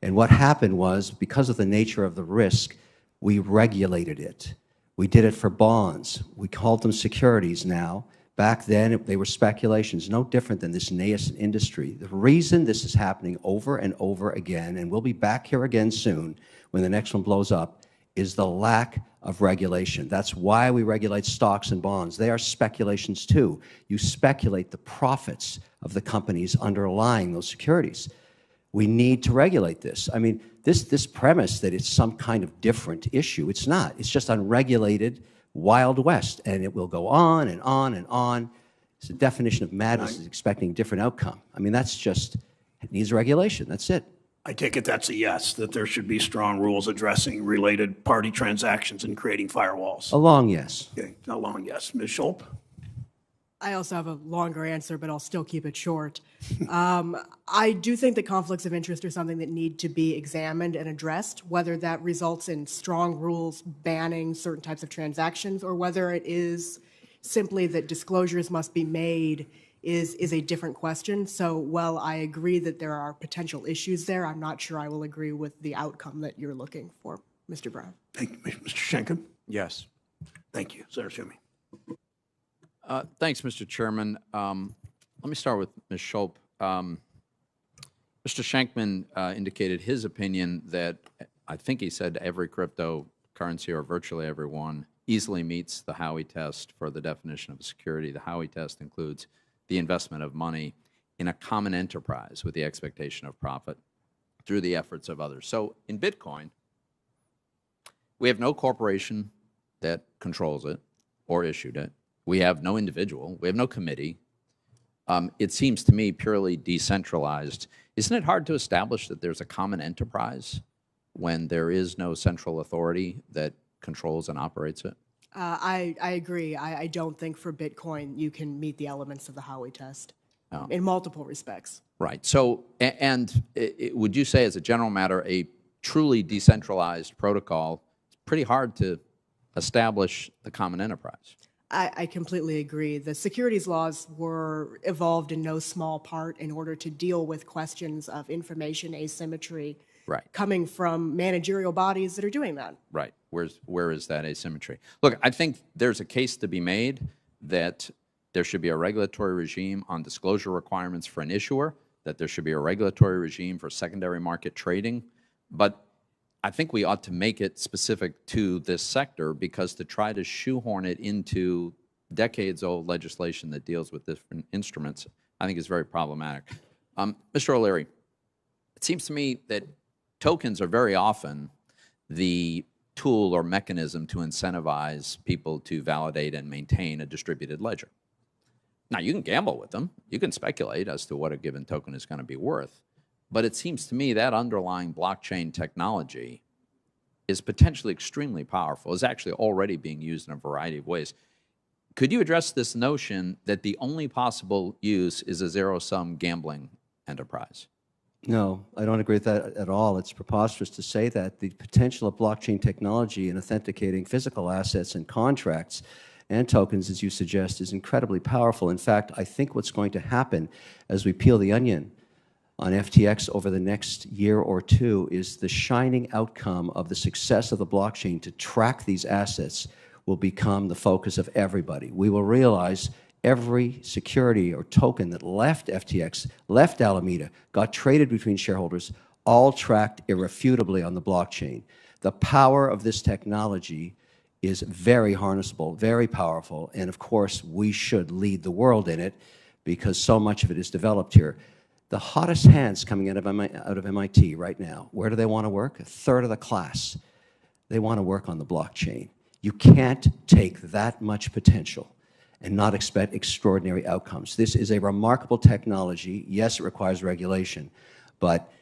And what happened was, because of the nature of the risk, we regulated it. We did it for bonds. We called them securities now. Back then, they were speculations, no different than this nascent industry. The reason this is happening over and over again, and we'll be back here again soon when the next one blows up, is the lack of regulation. That's why we regulate stocks and bonds. They are speculations too. You speculate the profits of the companies underlying those securities. We need to regulate this. I mean, this premise that it's some kind of different issue, it's not. It's just unregulated Wild West, and it will go on and on and on. It's the definition of madness is expecting a different outcome. I mean, that's just, it needs regulation. That's it. I take it that's a yes, that there should be strong rules addressing related party transactions and creating firewalls. A long yes. Okay, a long yes. Ms. Schulp? I also have a longer answer, but I'll still keep it short. I do think that conflicts of interest are something that need to be examined and addressed, whether that results in strong rules banning certain types of transactions or whether it is simply that disclosures must be made is a different question. So while I agree that there are potential issues there, I'm not sure I will agree with the outcome that you're looking for, Mr. Brown. Thank you. Mr. Schenken? Yes. Thank you. Senator Toomey. Thanks, Mr. Chairman. Let me start with Ms. Schulp. Mr. Schenkman indicated his opinion that I think he said every cryptocurrency, or virtually every one, easily meets the Howey test for the definition of a security. The Howey test includes the investment of money in a common enterprise with the expectation of profit through the efforts of others. So in Bitcoin, we have no corporation that controls it or issued it. We have no individual. We have no committee. It seems to me purely decentralized. Isn't it hard to establish that there's a common enterprise when there is no central authority that controls and operates it? I agree. I don't think for Bitcoin you can meet the elements of the Howey test in multiple respects. Right. So, would you say as a general matter, a truly decentralized protocol, it's pretty hard to establish the common enterprise? I completely agree. The securities laws were evolved in no small part in order to deal with questions of information asymmetry coming from managerial bodies that are doing that. Right. Where is that asymmetry? Look, I think there's a case to be made that there should be a regulatory regime on disclosure requirements for an issuer, that there should be a regulatory regime for secondary market trading, but I think we ought to make it specific to this sector, because to try to shoehorn it into decades-old legislation that deals with different instruments, I think is very problematic. Mr. O'Leary, it seems to me that tokens are very often the tool or mechanism to incentivize people to validate and maintain a distributed ledger. Now, you can gamble with them. You can speculate as to what a given token is going to be worth. But it seems to me that underlying blockchain technology is potentially extremely powerful, is actually already being used in a variety of ways. Could you address this notion that the only possible use is a zero-sum gambling enterprise? No, I don't agree with that at all. It's preposterous to say that. The potential of blockchain technology in authenticating physical assets and contracts and tokens, as you suggest, is incredibly powerful. In fact, I think what's going to happen as we peel the onion on FTX over the next year or two is the shining outcome of the success of the blockchain to track these assets will become the focus of everybody. We will realize every security or token that left FTX, left Alameda, got traded between shareholders, all tracked irrefutably on the blockchain. The power of this technology is very harnessable, very powerful, and of course we should lead the world in it because so much of it is developed here. The hottest hands coming out of MIT right now, where do they want to work? A third of the class. They want to work on the blockchain. You can't take that much potential and not expect extraordinary outcomes. This is a remarkable technology. Yes, it requires regulation, but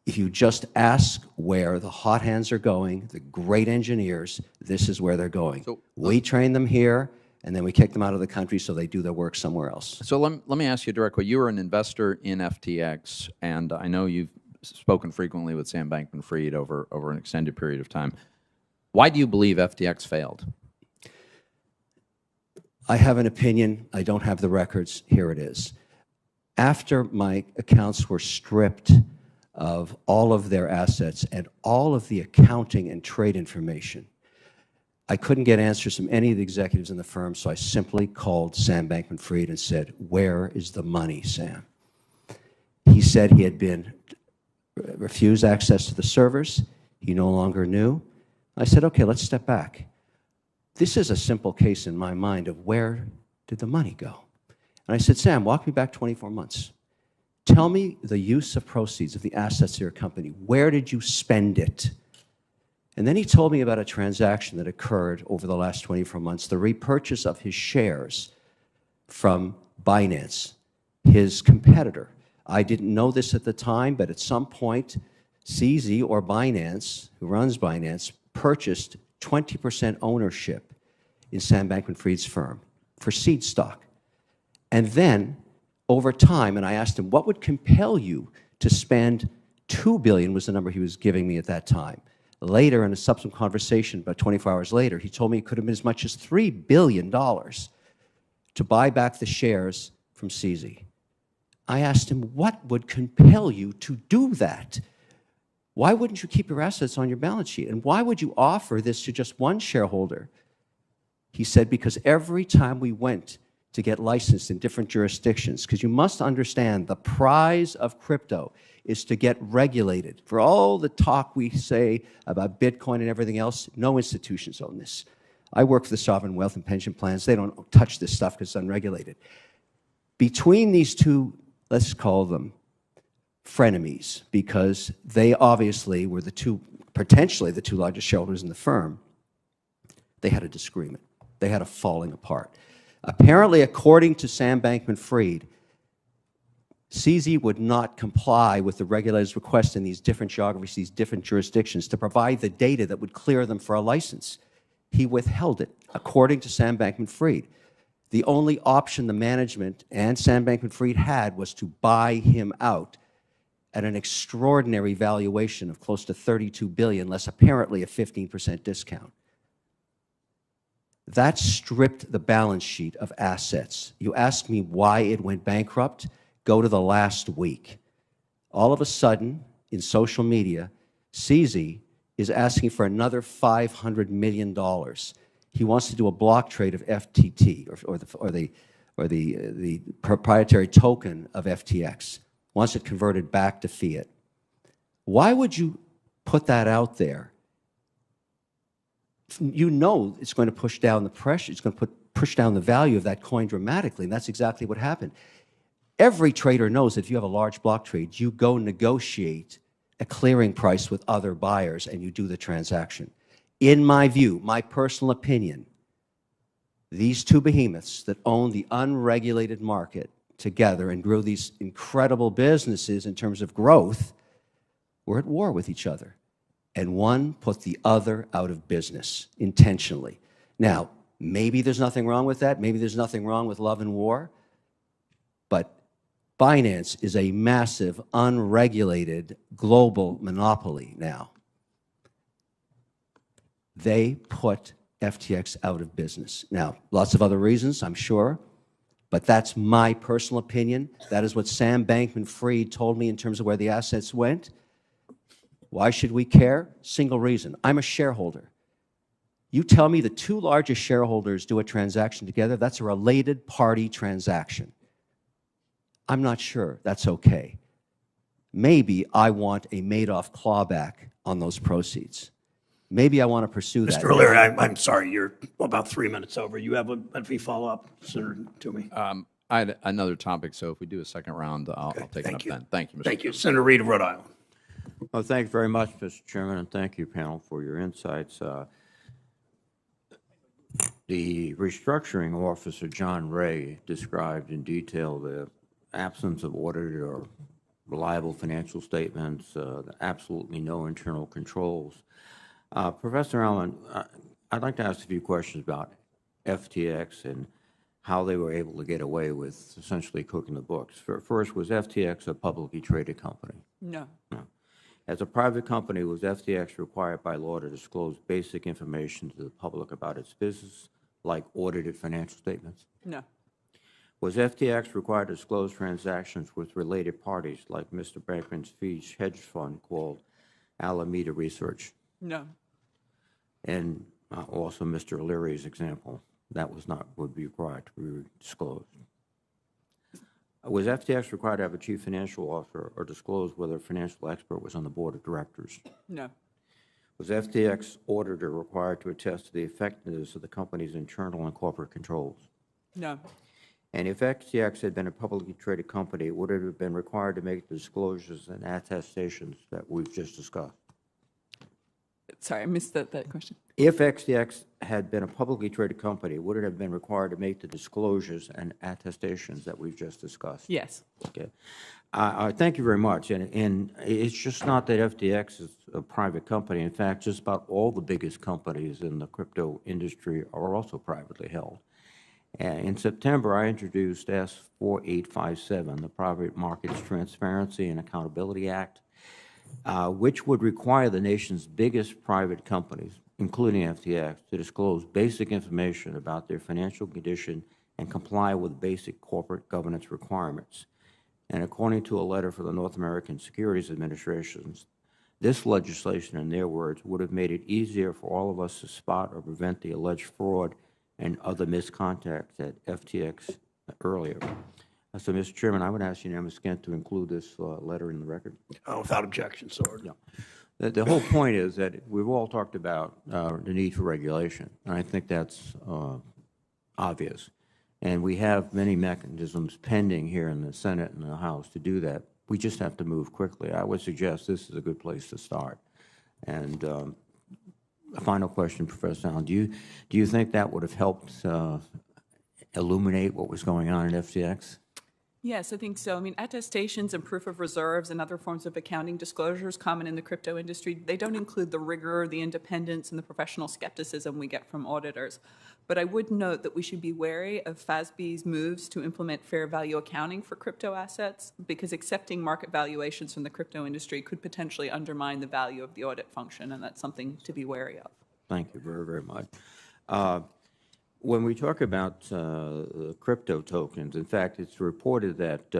if you just ask where the hot hands are going, the great engineers, this is where they're going. So, we train them here, and then we kick them out of the country so they do their work somewhere else. So let me ask you directly. You were an investor in FTX, and I know you've spoken frequently with Sam Bankman-Fried over an extended period of time. Why do you believe FTX failed? I have an opinion. I don't have the records. Here it is. After my accounts were stripped of all of their assets and all of the accounting and trade information, I couldn't get answers from any of the executives in the firm, so I simply called Sam Bankman-Fried and said, "Where is the money, Sam?" He said he had been refused access to the servers. He no longer knew. I said, "Okay, let's step back. This is a simple case in my mind of where did the money go?" And I said, "Sam, walk me back 24 months. Tell me the use of proceeds of the assets of your company. Where did you spend it?" And then he told me about a transaction that occurred over the last 24 months, the repurchase of his shares from Binance, his competitor. I didn't know this at the time, but at some point, CZ or Binance, who runs Binance, purchased 20% ownership in Sam Bankman-Fried's firm for seed stock. And then, over time, and I asked him, what would compel you to spend $2 billion was the number he was giving me at that time. Later, in a subsequent conversation, about 24 hours later, he told me it could have been as much as $3 billion to buy back the shares from CZ. I asked him, what would compel you to do that? Why wouldn't you keep your assets on your balance sheet? And why would you offer this to just one shareholder? He said, because every time we went to get licensed in different jurisdictions, because you must understand the prize of crypto is to get regulated. For all the talk we say about Bitcoin and everything else, no institutions own this. I work for the sovereign wealth and pension plans. They don't touch this stuff because it's unregulated. Between these two, let's call them frenemies, because they obviously were potentially the two largest shareholders in the firm, they had a disagreement. They had a falling apart. Apparently, according to Sam Bankman-Fried, CZ would not comply with the regulators' request in these different geographies, these different jurisdictions, to provide the data that would clear them for a license. He withheld it, according to Sam Bankman-Fried. The only option the management and Sam Bankman-Fried had was to buy him out at an extraordinary valuation of close to $32 billion, less apparently a 15% discount. That stripped the balance sheet of assets. You ask me why it went bankrupt? Go to the last week. All of a sudden, in social media, CZ is asking for another $500 million. He wants to do a block trade of FTT, or the proprietary token of FTX. Wants it converted back to fiat. Why would you put that out there? You know it's going to push down the pressure. It's going to push down the value of that coin dramatically, and that's exactly what happened. Every trader knows that if you have a large block trade, you go negotiate a clearing price with other buyers and you do the transaction. In my view, my personal opinion, these two behemoths that own the unregulated market together and grew these incredible businesses in terms of growth were at war with each other. And one put the other out of business intentionally. Now, maybe there's nothing wrong with that. Maybe there's nothing wrong with love and war. But finance is a massive, unregulated, global monopoly now. They put FTX out of business. Now, lots of other reasons, I'm sure, but that's my personal opinion. That is what Sam Bankman-Fried told me in terms of where the assets went. Why should we care? Single reason. I'm a shareholder. You tell me the two largest shareholders do a transaction together, that's a related party transaction. I'm not sure that's okay. Maybe I want a Madoff clawback on those proceeds. Maybe I want to pursue that. Mr. O'Leary, I'm sorry, you're about 3 minutes over. You have any follow-up, Senator Toomey? I had another topic, so if we do a second round, I'll take it up thank you. then. Thank you, Mr. Thank you. Senator Reid of Rhode Island. Well, thank you very much, Mr. Chairman, and thank you, panel, for your insights. The restructuring officer, John Ray, described in detail the absence of audited or reliable financial statements, absolutely no internal controls. Professor Allen, I'd like to ask a few questions about FTX and how they were able to get away with essentially cooking the books. First, was FTX a publicly traded company? No. As a private company, was FTX required by law to disclose basic information to the public about its business, like audited financial statements? No. Was FTX required to disclose transactions with related parties, like Mr. Bankman-Fried's hedge fund called Alameda Research? No. And also Mr. O'Leary's example, that would be required to be disclosed. Was FTX required to have a chief financial officer or disclose whether a financial expert was on the board of directors? No. Was FTX auditor required to attest to the effectiveness of the company's internal and corporate controls? No. And if FTX had been a publicly traded company, would it have been required to make the disclosures and attestations that we've just discussed? Sorry, I missed that question. If FTX had been a publicly traded company, would it have been required to make the disclosures and attestations that we've just discussed? Yes. Okay. Thank you very much. And it's just not that FTX is a private company. In fact, just about all the biggest companies in the crypto industry are also privately held. In September, I introduced S4857, the Private Markets Transparency and Accountability Act, which would require the nation's biggest private companies, including FTX, to disclose basic information about their financial condition and comply with basic corporate governance requirements. And according to a letter from the North American Securities Administration, this legislation, in their words, would have made it easier for all of us to spot or prevent the alleged fraud and other misconduct at FTX earlier. So, Mr. Chairman, I would ask unanimous consent to include this letter in the record. Without objection, so ordered. Yeah. The whole point is that we've all talked about the need for regulation, and I think that's obvious. And we have many mechanisms pending here in the Senate and the House to do that. We just have to move quickly. I would suggest this is a good place to start. And a final question, Professor Allen, do you think that would have helped illuminate what was going on in FTX? Yes, I think so. I mean, attestations and proof of reserves and other forms of accounting disclosures common in the crypto industry, they don't include the rigor, the independence, and the professional skepticism we get from auditors. But I would note that we should be wary of FASB's moves to implement fair value accounting for crypto assets, because accepting market valuations from the crypto industry could potentially undermine the value of the audit function, and that's something to be wary of. Thank you very, very much. When we talk about crypto tokens, in fact, it's reported that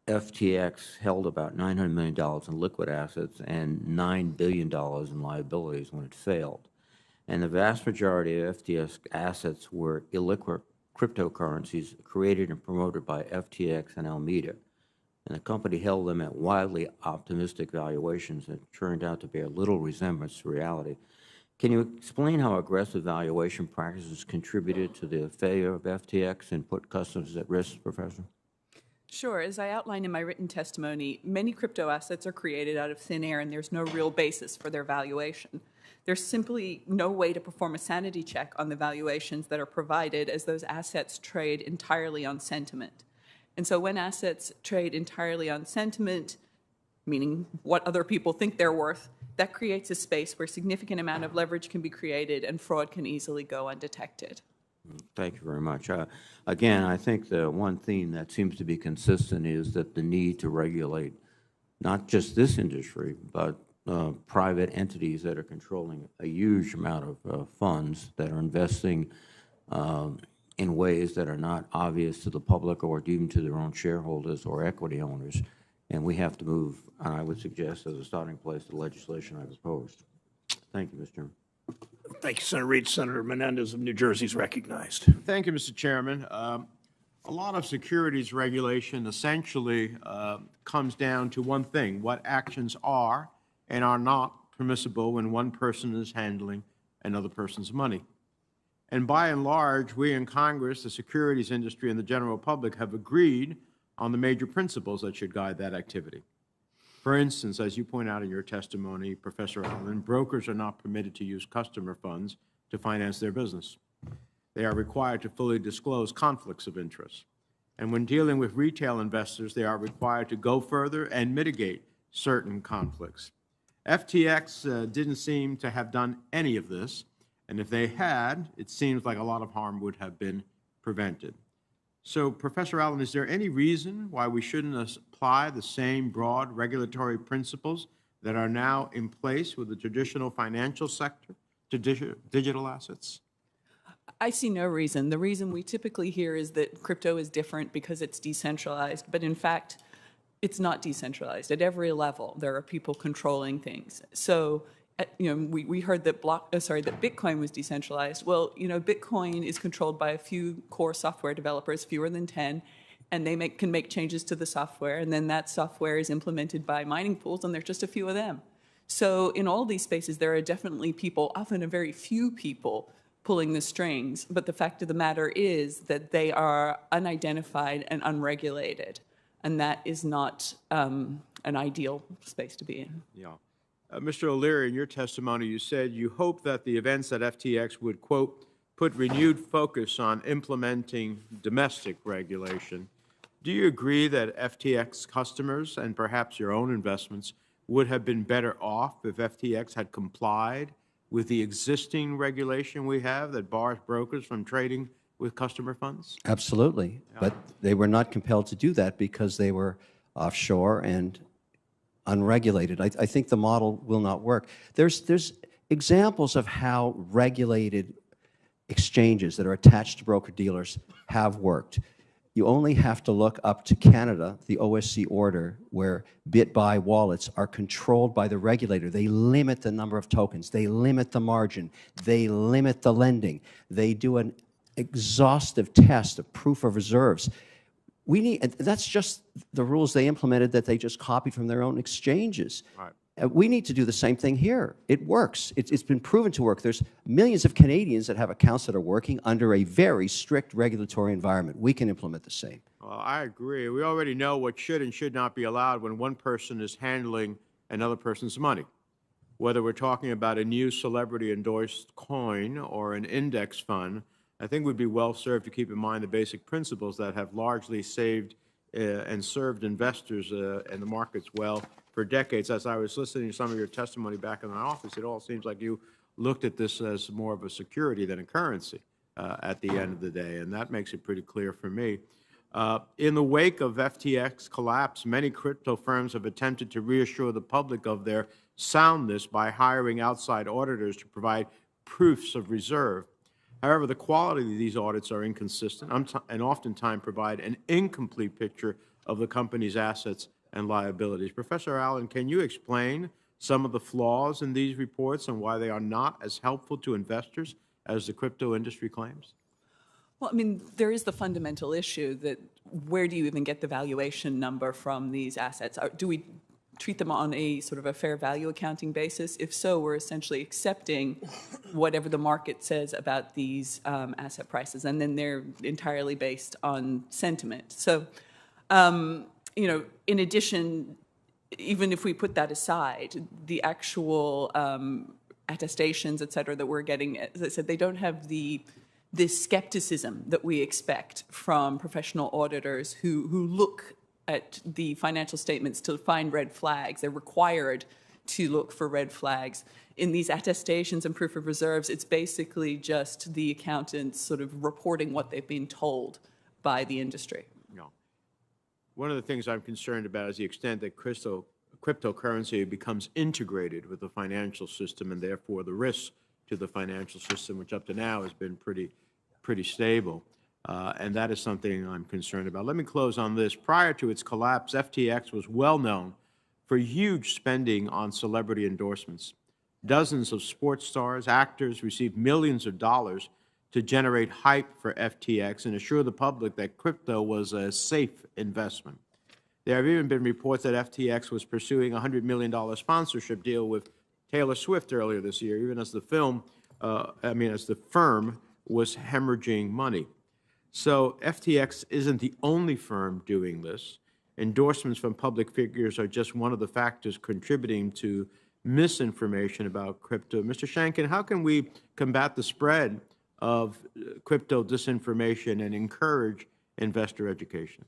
FTX held about $900 million in liquid assets and $9 billion in liabilities when it failed. And the vast majority of FTX assets were illiquid cryptocurrencies created and promoted by FTX and Alameda. And the company held them at wildly optimistic valuations that turned out to bear little resemblance to reality. Can you explain how aggressive valuation practices contributed to the failure of FTX and put customers at risk, Professor? Sure. As I outlined in my written testimony, many crypto assets are created out of thin air, and there's no real basis for their valuation. There's simply no way to perform a sanity check on the valuations that are provided, as those assets trade entirely on sentiment. And so when assets trade entirely on sentiment, meaning what other people think they're worth, that creates a space where a significant amount of leverage can be created and fraud can easily go undetected. Thank you very much. Again, I think the one theme that seems to be consistent is that the need to regulate not just this industry, but private entities that are controlling a huge amount of funds that are investing in ways that are not obvious to the public or even to their own shareholders or equity owners. And we have to move, I would suggest, as a starting place, the legislation I proposed. Thank you, Mr. Chairman. Thank you, Senator Reed. Senator Menendez of New Jersey is recognized. Thank you, Mr. Chairman. A lot of securities regulation essentially comes down to one thing: what actions are and are not permissible when one person is handling another person's money. And by and large, we in Congress, the securities industry, and the general public have agreed on the major principles that should guide that activity. For instance, as you point out in your testimony, Professor Allen, brokers are not permitted to use customer funds to finance their business. They are required to fully disclose conflicts of interest. And when dealing with retail investors, they are required to go further and mitigate certain conflicts. FTX didn't seem to have done any of this, and if they had, it seems like a lot of harm would have been prevented. So, Professor Allen, is there any reason why we shouldn't apply the same broad regulatory principles that are now in place with the traditional financial sector to digital assets? I see no reason. The reason we typically hear is that crypto is different because it's decentralized, but in fact, it's not decentralized. At every level, there are people controlling things. So, we heard that that Bitcoin was decentralized. Well, Bitcoin is controlled by a few core software developers, fewer than 10, and they can make changes to the software, and then that software is implemented by mining pools, and there's just a few of them. So in all these spaces, there are definitely people, often a very few people, pulling the strings, but the fact of the matter is that they are unidentified and unregulated, and that is not an ideal space to be in. Yeah. Mr. O'Leary, in your testimony, you said you hope that the events at FTX would, quote, put renewed focus on implementing domestic regulation. Do you agree that FTX customers and perhaps your own investments would have been better off if FTX had complied with the existing regulation we have that bars brokers from trading with customer funds? Absolutely. But they were not compelled to do that because they were offshore and unregulated. I think the model will not work. There's examples of how regulated exchanges that are attached to broker-dealers have worked. You only have to look up to Canada, the OSC order, where BitBuy wallets are controlled by the regulator. They limit the number of tokens. They limit the margin. They limit the lending. They do an exhaustive test of proof of reserves. That's just the rules they implemented that they just copied from their own exchanges. Right. We need to do the same thing here. It works. It's been proven to work. There's millions of Canadians that have accounts that are working under a very strict regulatory environment. We can implement the same. Well, I agree. We already know what should and should not be allowed when one person is handling another person's money. Whether we're talking about a new celebrity-endorsed coin or an index fund, I think we'd be well served to keep in mind the basic principles that have largely saved and served investors and the markets well for decades. As I was listening to some of your testimony back in my office, it all seems like you looked at this as more of a security than a currency at the end of the day, and that makes it pretty clear for me. In the wake of FTX collapse, many crypto firms have attempted to reassure the public of their soundness by hiring outside auditors to provide proofs of reserve. However, the quality of these audits are inconsistent and oftentimes provide an incomplete picture of the company's assets and liabilities. Professor Allen, can you explain some of the flaws in these reports and why they are not as helpful to investors as the crypto industry claims? Well, I mean, there is the fundamental issue that where do you even get the valuation number from these assets? Do we treat them on a sort of a fair value accounting basis? If so, we're essentially accepting whatever the market says about these asset prices, and then they're entirely based on sentiment. So In addition, even if we put that aside, the actual attestations, et cetera, that we're getting, as I said, they don't have this skepticism that we expect from professional auditors who look at the financial statements to find red flags. They're required to look for red flags. In these attestations and proof of reserves, it's basically just the accountants sort of reporting what they've been told by the industry. No. One of the things I'm concerned about is the extent that cryptocurrency becomes integrated with the financial system, and therefore the risk to the financial system, which up to now has been pretty stable. And that is something I'm concerned about. Let me close on this. Prior to its collapse, FTX was well known for huge spending on celebrity endorsements. Dozens of sports stars, actors received millions of dollars to generate hype for FTX and assure the public that crypto was a safe investment. There have even been reports that FTX was pursuing a $100 million sponsorship deal with Taylor Swift earlier this year, even as the firm was hemorrhaging money. So FTX isn't the only firm doing this. Endorsements from public figures are just one of the factors contributing to misinformation about crypto. Mr. Shanken, how can we combat the spread of crypto disinformation and encourage investor education?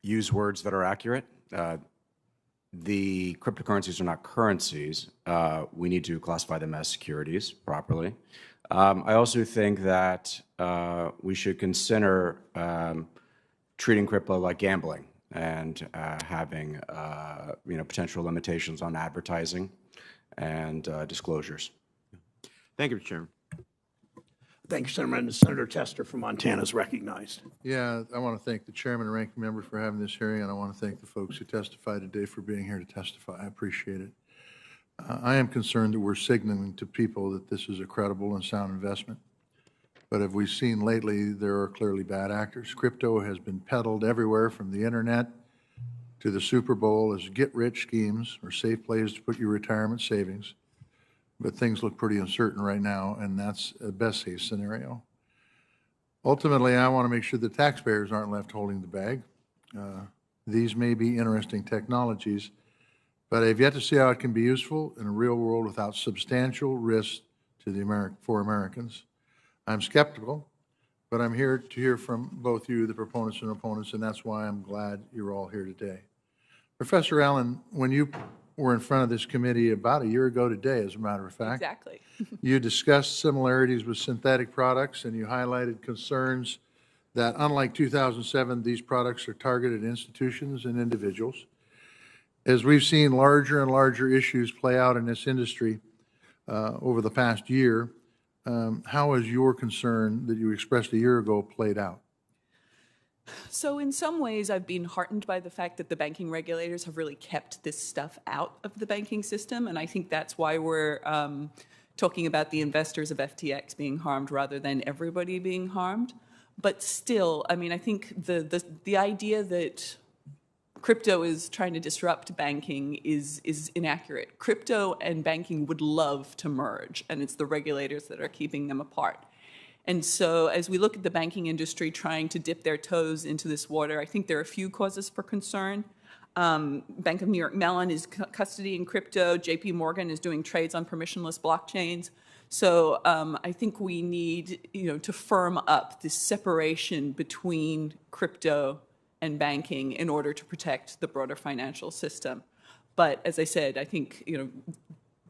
Use words that are accurate. The cryptocurrencies are not currencies. We need to classify them as securities properly. I also think that we should consider treating crypto like gambling and having potential limitations on advertising and disclosures. Thank you, Mr. Chairman. Thank you, Senator. And Senator Tester from Montana is recognized. Yeah, I want to thank the chairman and ranking member for having this hearing, and I want to thank the folks who testified today for being here to testify. I appreciate it. I am concerned that we're signaling to people that this is a credible and sound investment. But as we've seen lately, there are clearly bad actors. Crypto has been peddled everywhere from the internet to the Super Bowl as get-rich schemes or safe places to put your retirement savings. But things look pretty uncertain right now, and that's a best-case scenario. Ultimately, I want to make sure the taxpayers aren't left holding the bag. These may be interesting technologies, but I've yet to see how it can be useful in a real world without substantial risk to for Americans. I'm skeptical, but I'm here to hear from both you, the proponents and opponents, and that's why I'm glad you're all here today. Professor Allen, when you were in front of this committee about a year ago today, as a matter of fact. Exactly. You discussed similarities with synthetic products, and you highlighted concerns that, unlike 2007, these products are targeted at institutions and individuals. As we've seen larger and larger issues play out in this industry over the past year, how has your concern that you expressed a year ago played out? So in some ways, I've been heartened by the fact that the banking regulators have really kept this stuff out of the banking system, and I think that's why we're talking about the investors of FTX being harmed rather than everybody being harmed. But still, I mean, I think the idea that crypto is trying to disrupt banking is inaccurate. Crypto and banking would love to merge, and it's the regulators that are keeping them apart. And so as we look at the banking industry trying to dip their toes into this water, I think there are a few causes for concern. Bank of New York Mellon is custodying crypto. JP Morgan is doing trades on permissionless blockchains. So I think we need to firm up this separation between crypto and banking in order to protect the broader financial system. But as I said, I think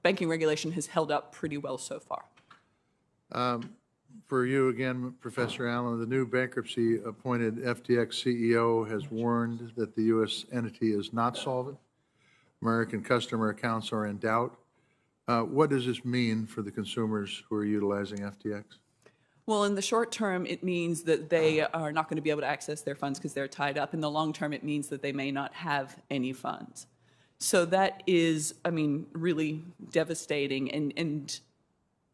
banking regulation has held up pretty well so far. For you again, Professor Allen, the new bankruptcy-appointed FTX CEO has warned that the U.S. entity is not solvent. American customer accounts are in doubt. What does this mean for the consumers who are utilizing FTX? Well, in the short term, it means that they are not going to be able to access their funds because they're tied up. In the long term, it means that they may not have any funds. So that is, I mean, really devastating. And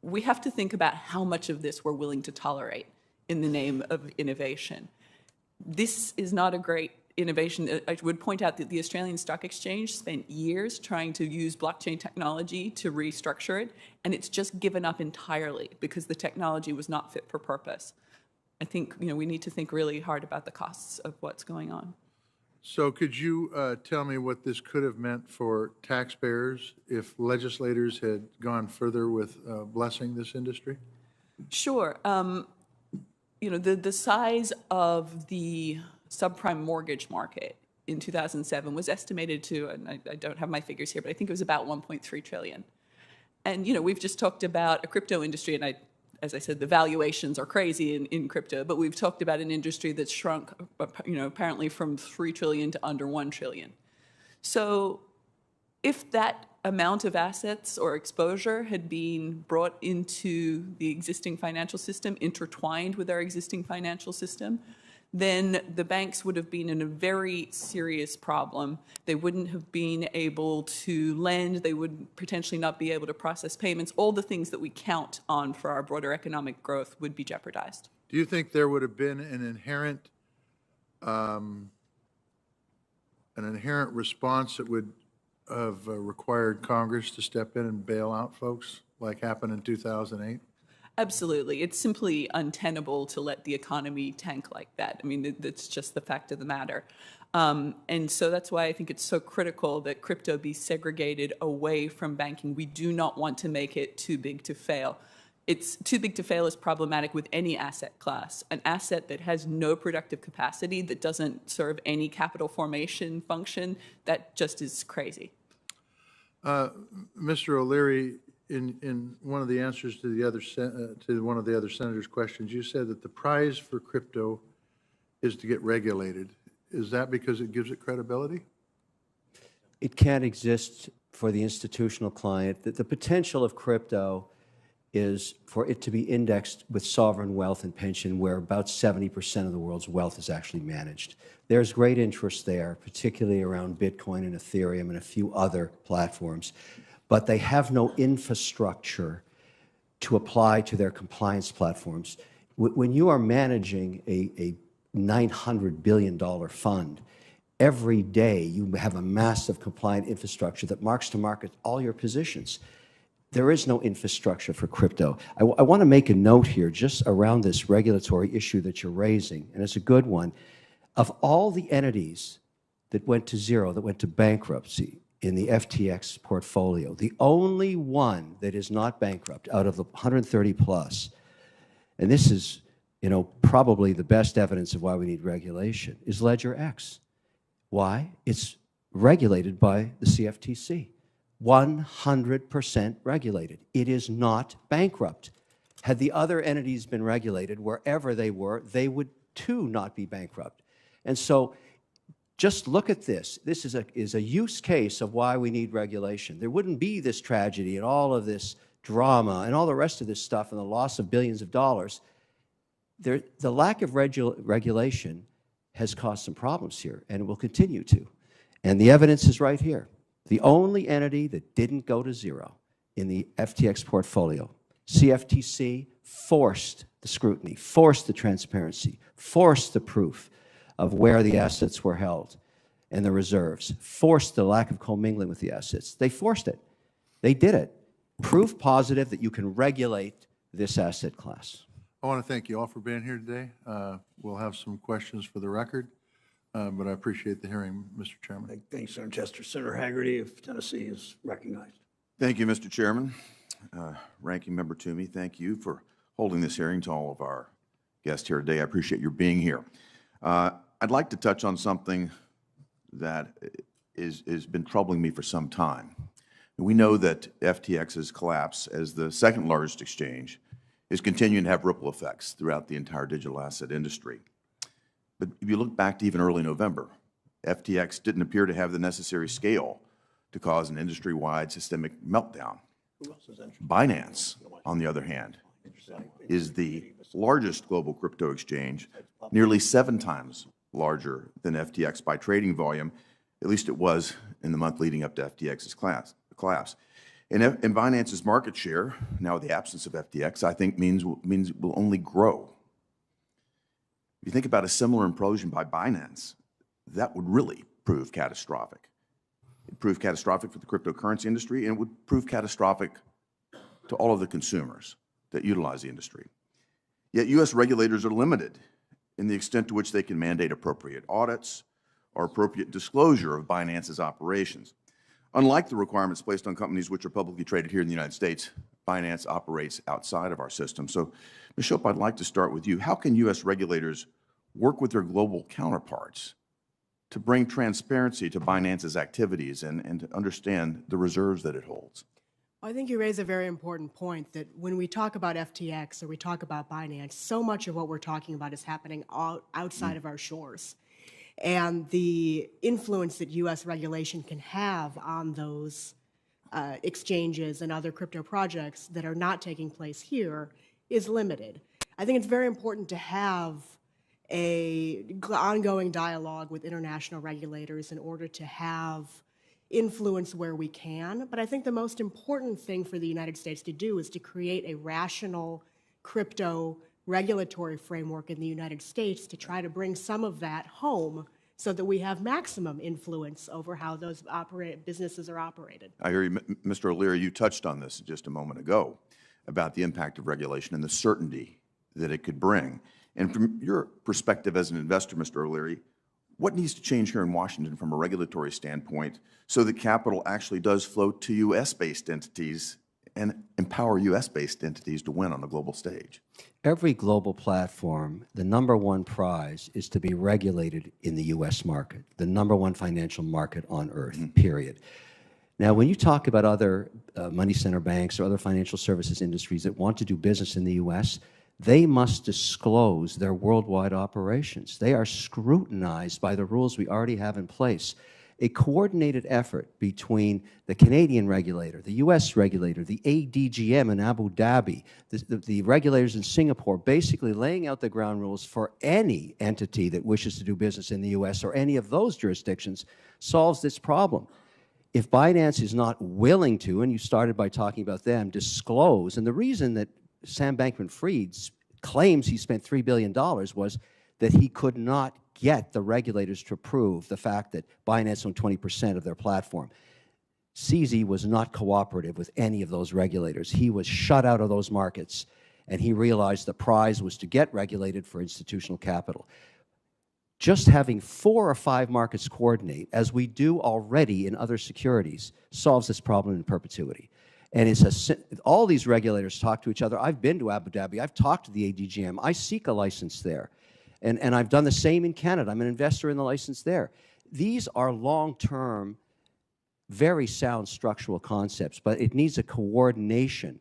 we have to think about how much of this we're willing to tolerate in the name of innovation. This is not a great innovation. I would point out that the Australian Stock Exchange spent years trying to use blockchain technology to restructure it, and it's just given up entirely because the technology was not fit for purpose. I think, we need to think really hard about the costs of what's going on. So could you tell me what this could have meant for taxpayers if legislators had gone further with blessing this industry? Sure. The size of the subprime mortgage market in 2007 was estimated to, and I don't have my figures here, but I think it was about 1.3 trillion. And, we've just talked about a crypto industry, and as I said, the valuations are crazy in crypto, but we've talked about an industry that's shrunk, apparently from 3 trillion to under 1 trillion. So if that amount of assets or exposure had been brought into the existing financial system, intertwined with our existing financial system, then the banks would have been in a very serious problem. They wouldn't have been able to lend. They would potentially not be able to process payments. All the things that we count on for our broader economic growth would be jeopardized. Do you think there would have been an inherent response that would have required Congress to step in and bail out folks like happened in 2008? Absolutely. It's simply untenable to let the economy tank like that. I mean, that's just the fact of the matter. And so that's why I think it's so critical that crypto be segregated away from banking. We do not want to make it too big to fail. It's too big to fail is problematic with any asset class. An asset that has no productive capacity, that doesn't serve any capital formation function, that just is crazy. Mr. O'Leary, in one of the answers to one of the other senators' questions, you said that the prize for crypto is to get regulated. Is that because it gives it credibility? It can't exist for the institutional client. The potential of crypto is for it to be indexed with sovereign wealth and pension, where about 70% of the world's wealth is actually managed. There's great interest there, particularly around Bitcoin and Ethereum and a few other platforms, but they have no infrastructure to apply to their compliance platforms. When you are managing a $900 billion fund, every day you have a massive compliant infrastructure that marks to market all your positions. There is no infrastructure for crypto. I want to make a note here just around this regulatory issue that you're raising, and it's a good one. Of all the entities that went to zero, that went to bankruptcy in the FTX portfolio, the only one that is not bankrupt out of the 130 plus, and this is probably the best evidence of why we need regulation, is Ledger X. Why? It's regulated by the CFTC. 100% regulated. It is not bankrupt. Had the other entities been regulated wherever they were, they would too not be bankrupt. And so just look at this. This is a use case of why we need regulation. There wouldn't be this tragedy and all of this drama and all the rest of this stuff and the loss of billions of dollars. The lack of regulation has caused some problems here, and it will continue to. And the evidence is right here. The only entity that didn't go to zero in the FTX portfolio, CFTC, forced the scrutiny, forced the transparency, forced the proof of where the assets were held and the reserves, forced the lack of commingling with the assets. They forced it. They did it. Proof positive that you can regulate this asset class. I want to thank you all for being here today. We'll have some questions for the record, but I appreciate the hearing, Mr. Chairman. Thanks, Senator Chester. Senator Haggerty of Tennessee is recognized. Thank you, Mr. Chairman. Ranking Member Toomey, thank you for holding this hearing. To all of our guests here today, I appreciate your being here. I'd like to touch on something that has been troubling me for some time. We know that FTX's collapse as the second largest exchange is continuing to have ripple effects throughout the entire digital asset industry. But if you look back to even early November, FTX didn't appear to have the necessary scale to cause an industry-wide systemic meltdown. Binance, on the other hand, is the largest global crypto exchange, nearly 7 times larger than FTX by trading volume. At least it was in the month leading up to FTX's collapse. And Binance's market share, now with the absence of FTX, I think means it will only grow. If you think about a similar implosion by Binance, that would really prove catastrophic. It would prove catastrophic for the cryptocurrency industry, and it would prove catastrophic to all of the consumers that utilize the industry. Yet U.S. regulators are limited in the extent to which they can mandate appropriate audits or appropriate disclosure of Binance's operations. Unlike the requirements placed on companies which are publicly traded here in the United States, Binance operates outside of our system. So, Ms. Shope, I'd like to start with you. How can U.S. regulators work with their global counterparts to bring transparency to Binance's activities and to understand the reserves that it holds? I think you raise a very important point that when we talk about FTX or we talk about Binance, so much of what we're talking about is happening outside of our shores. And the influence that U.S. regulation can have on those exchanges and other crypto projects that are not taking place here is limited. I think it's very important to have an ongoing dialogue with international regulators in order to have influence where we can. But I think the most important thing for the United States to do is to create a rational crypto regulatory framework in the United States to try to bring some of that home so that we have maximum influence over how those businesses are operated. I hear you, Mr. O'Leary, you touched on this just a moment ago about the impact of regulation and the certainty that it could bring. And from your perspective as an investor, Mr. O'Leary, what needs to change here in Washington from a regulatory standpoint so that capital actually does flow to U.S.-based entities and empower U.S.-based entities to win on the global stage? Every global platform, the #1 prize is to be regulated in the U.S. market, the #1 financial market on earth, period. Now, when you talk about other money center banks or other financial services industries that want to do business in the U.S., they must disclose their worldwide operations. They are scrutinized by the rules we already have in place. A coordinated effort between the Canadian regulator, the U.S. regulator, the ADGM in Abu Dhabi, the regulators in Singapore, basically laying out the ground rules for any entity that wishes to do business in the U.S. or any of those jurisdictions, solves this problem. If Binance is not willing to, and you started by talking about them, disclose, and the reason that Sam Bankman-Fried claims he spent $3 billion was that he could not get the regulators to approve the fact that Binance owned 20% of their platform. CZ was not cooperative with any of those regulators. He was shut out of those markets, and he realized the prize was to get regulated for institutional capital. Just having 4 or 5 markets coordinate, as we do already in other securities, solves this problem in perpetuity. And it's all these regulators talk to each other. I've been to Abu Dhabi. I've talked to the ADGM. I seek a license there. And I've done the same in Canada. I'm an investor in the license there. These are long-term, very sound structural concepts, but it needs a coordination.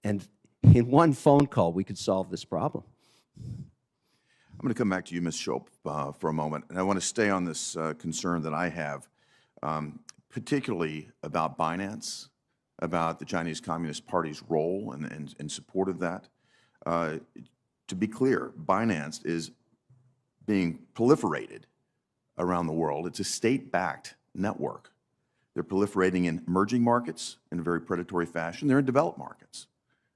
And in one phone call, we could solve this problem. I'm going to come back to you, Ms. Shope, for a moment. And I want to stay on this concern that I have, particularly about Binance, about the Chinese Communist Party's role in support of that. To be clear, Binance is being proliferated around the world. It's a state-backed network. They're proliferating in emerging markets in a very predatory fashion. They're in developed markets.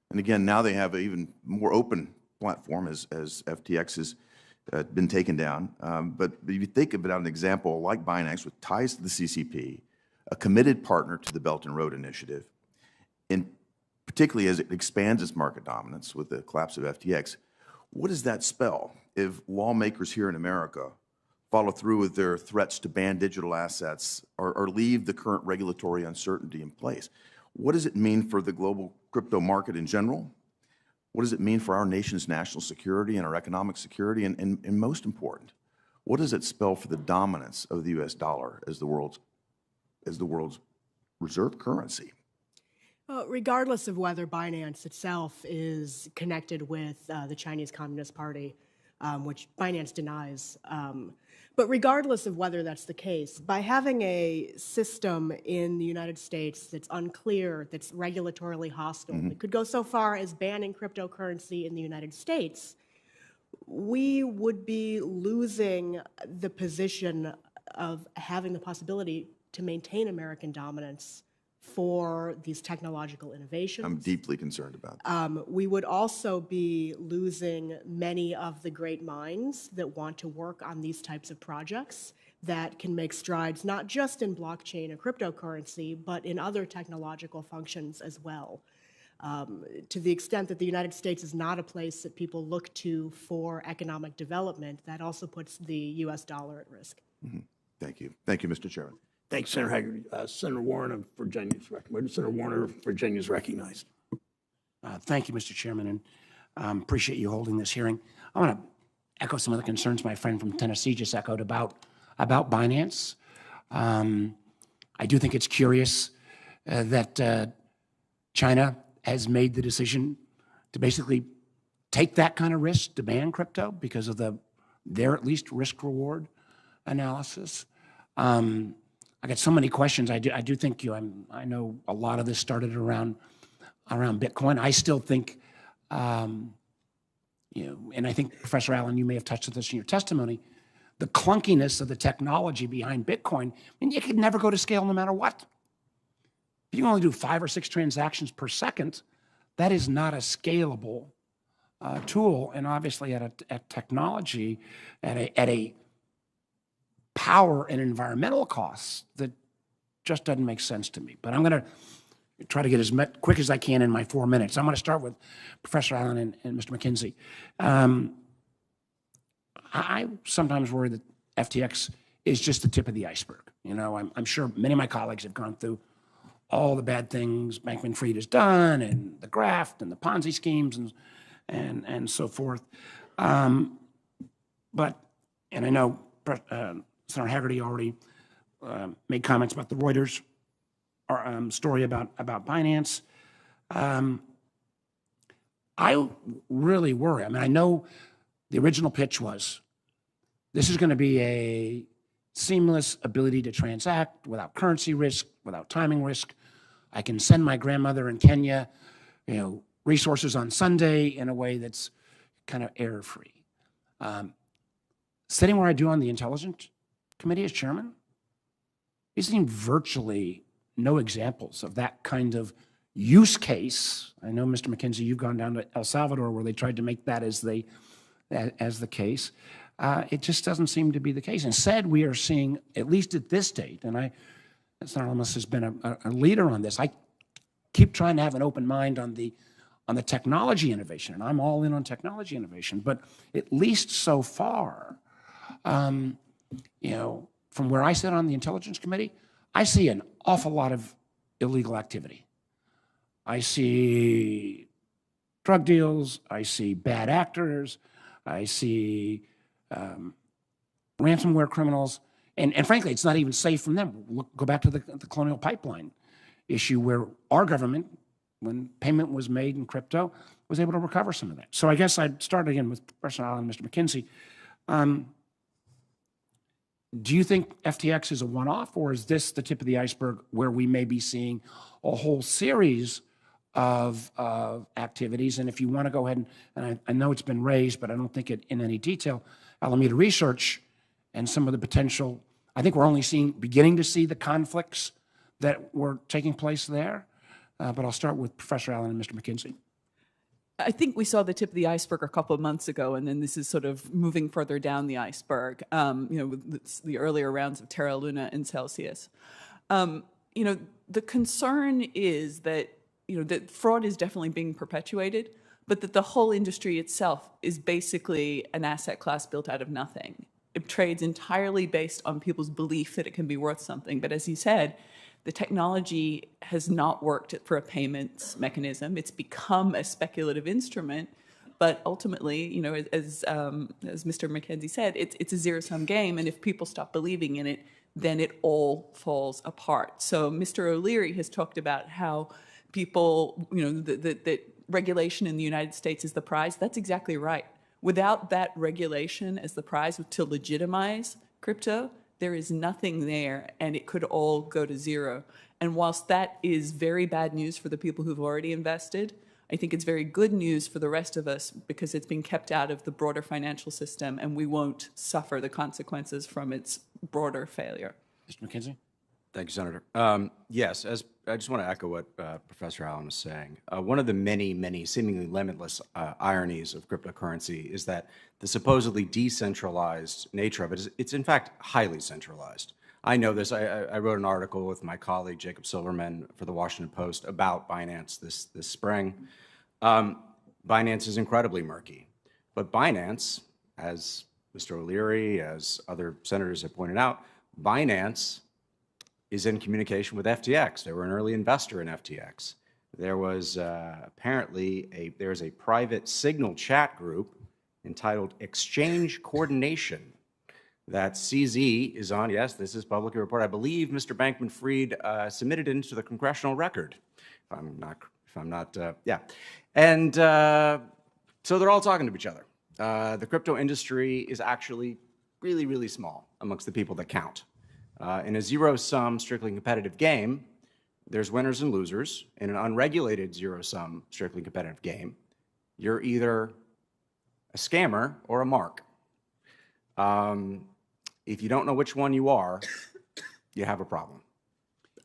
And again, now they have an even more open platform as FTX has been taken down. But if you think about an example like Binance with ties to the CCP, a committed partner to the Belt and Road Initiative, and particularly as it expands its market dominance with the collapse of FTX, what does that spell if lawmakers here in America follow through with their threats to ban digital assets or leave the current regulatory uncertainty in place? What does it mean for the global crypto market in general? What does it mean for our nation's national security and our economic security? And most important, what does it spell for the dominance of the U.S. dollar as the world's reserve currency? Regardless of whether Binance itself is connected with the Chinese Communist Party, which Binance denies, but regardless of whether that's the case, by having a system in the United States that's unclear, that's regulatorily hostile, that could go so far as banning cryptocurrency in the United States, we would be losing the position of having the possibility to maintain American dominance for these technological innovations. I'm deeply concerned about that. We would also be losing many of the great minds that want to work on these types of projects that can make strides not just in blockchain and cryptocurrency, but in other technological functions as well. To the extent that the United States is not a place that people look to for economic development, that also puts the U.S. dollar at risk. Thank you. Thank you, Mr. Chairman. Thanks, Senator Hagerty. Senator Warren of Virginia is recognized. Senator Warner of Virginia is recognized. Thank you, Mr. Chairman, and appreciate you holding this hearing. I want to echo some of the concerns my friend from Tennessee just echoed about Binance. I do think it's curious that China has made the decision to basically take that kind of risk to ban crypto because of their at least risk-reward analysis. I got so many questions. I do think I know a lot of this started around Bitcoin. I still think, and I think, Professor Allen, you may have touched on this in your testimony, the clunkiness of the technology behind Bitcoin, you could never go to scale no matter what. If you can only do 5 or 6 transactions per second, that is not a scalable tool, and obviously at technology, at a power and environmental costs that just doesn't make sense to me. But I'm going to try to get as quick as I can in my 4 minutes. I'm going to start with Professor Allen and Mr. McKenzie. I sometimes worry that FTX is just the tip of the iceberg. I'm sure many of my colleagues have gone through all the bad things Bankman-Fried has done, and the graft, and the Ponzi schemes, and so forth. And I know Senator Hagerty already made comments about the Reuters story about Binance. I really worry. I know the original pitch was, this is going to be a seamless ability to transact without currency risk, without timing risk. I can send my grandmother in Kenya, resources on Sunday in a way that's kind of error-free. Sitting where I do on the Intelligence Committee as chairman, we've seen virtually no examples of that kind of use case. I know, Mr. McKenzie, you've gone down to El Salvador where they tried to make that as the case. It just doesn't seem to be the case. Instead, we are seeing, at least at this date, and Senator Almas has been a leader on this. I keep trying to have an open mind on the technology innovation, and I'm all in on technology innovation. But at least so far, from where I sit on the Intelligence Committee, I see an awful lot of illegal activity. I see drug deals. I see bad actors. I see ransomware criminals. And frankly, it's not even safe from them. Go back to the Colonial Pipeline issue where our government, when payment was made in crypto, was able to recover some of that. So I guess I'd start again with Professor Allen and Mr. McKenzie. Do you think FTX is a one-off, or is this the tip of the iceberg where we may be seeing a whole series of activities? And if you want to go ahead, and I know it's been raised, but I don't think it in any detail, Alameda Research and some of the potential, I think we're only beginning to see the conflicts that were taking place there. But I'll start with Professor Allen and Mr. McKenzie. I think we saw the tip of the iceberg a couple of months ago, and then this is sort of moving further down the iceberg, with the earlier rounds of Terra Luna and Celsius. The concern is that, that fraud is definitely being perpetuated, but that the whole industry itself is basically an asset class built out of nothing. It trades entirely based on people's belief that it can be worth something. But as you said, the technology has not worked for a payments mechanism. It's become a speculative instrument, but ultimately, as Mr. McKenzie said, it's a zero-sum game, and if people stop believing in it, then it all falls apart. So Mr. O'Leary has talked about how people, that regulation in the United States is the prize. That's exactly right. Without that regulation as the prize to legitimize crypto, there is nothing there, and it could all go to zero. And whilst that is very bad news for the people who've already invested, I think it's very good news for the rest of us because it's being kept out of the broader financial system, and we won't suffer the consequences from its broader failure. Mr. McKenzie? Thank you, Senator. Yes, I just want to echo what Professor Allen was saying. One of the many, many seemingly limitless ironies of cryptocurrency is that the supposedly decentralized nature of it is, it's in fact highly centralized. I know this. I wrote an article with my colleague Jacob Silverman for the Washington Post about Binance this spring. Binance is incredibly murky, but Binance, as Mr. O'Leary, as other senators have pointed out, Binance is in communication with FTX. They were an early investor in FTX. There was apparently there's a private Signal chat group entitled Exchange Coordination that CZ is on. Yes, this is publicly reported. I believe Mr. Bankman-Fried submitted it into the congressional record. If I'm not, yeah. And so they're all talking to each other. The crypto industry is actually really, really small amongst the people that count. In a zero-sum, strictly competitive game, there's winners and losers. In an unregulated zero-sum, strictly competitive game, you're either a scammer or a mark. If you don't know which one you are, you have a problem.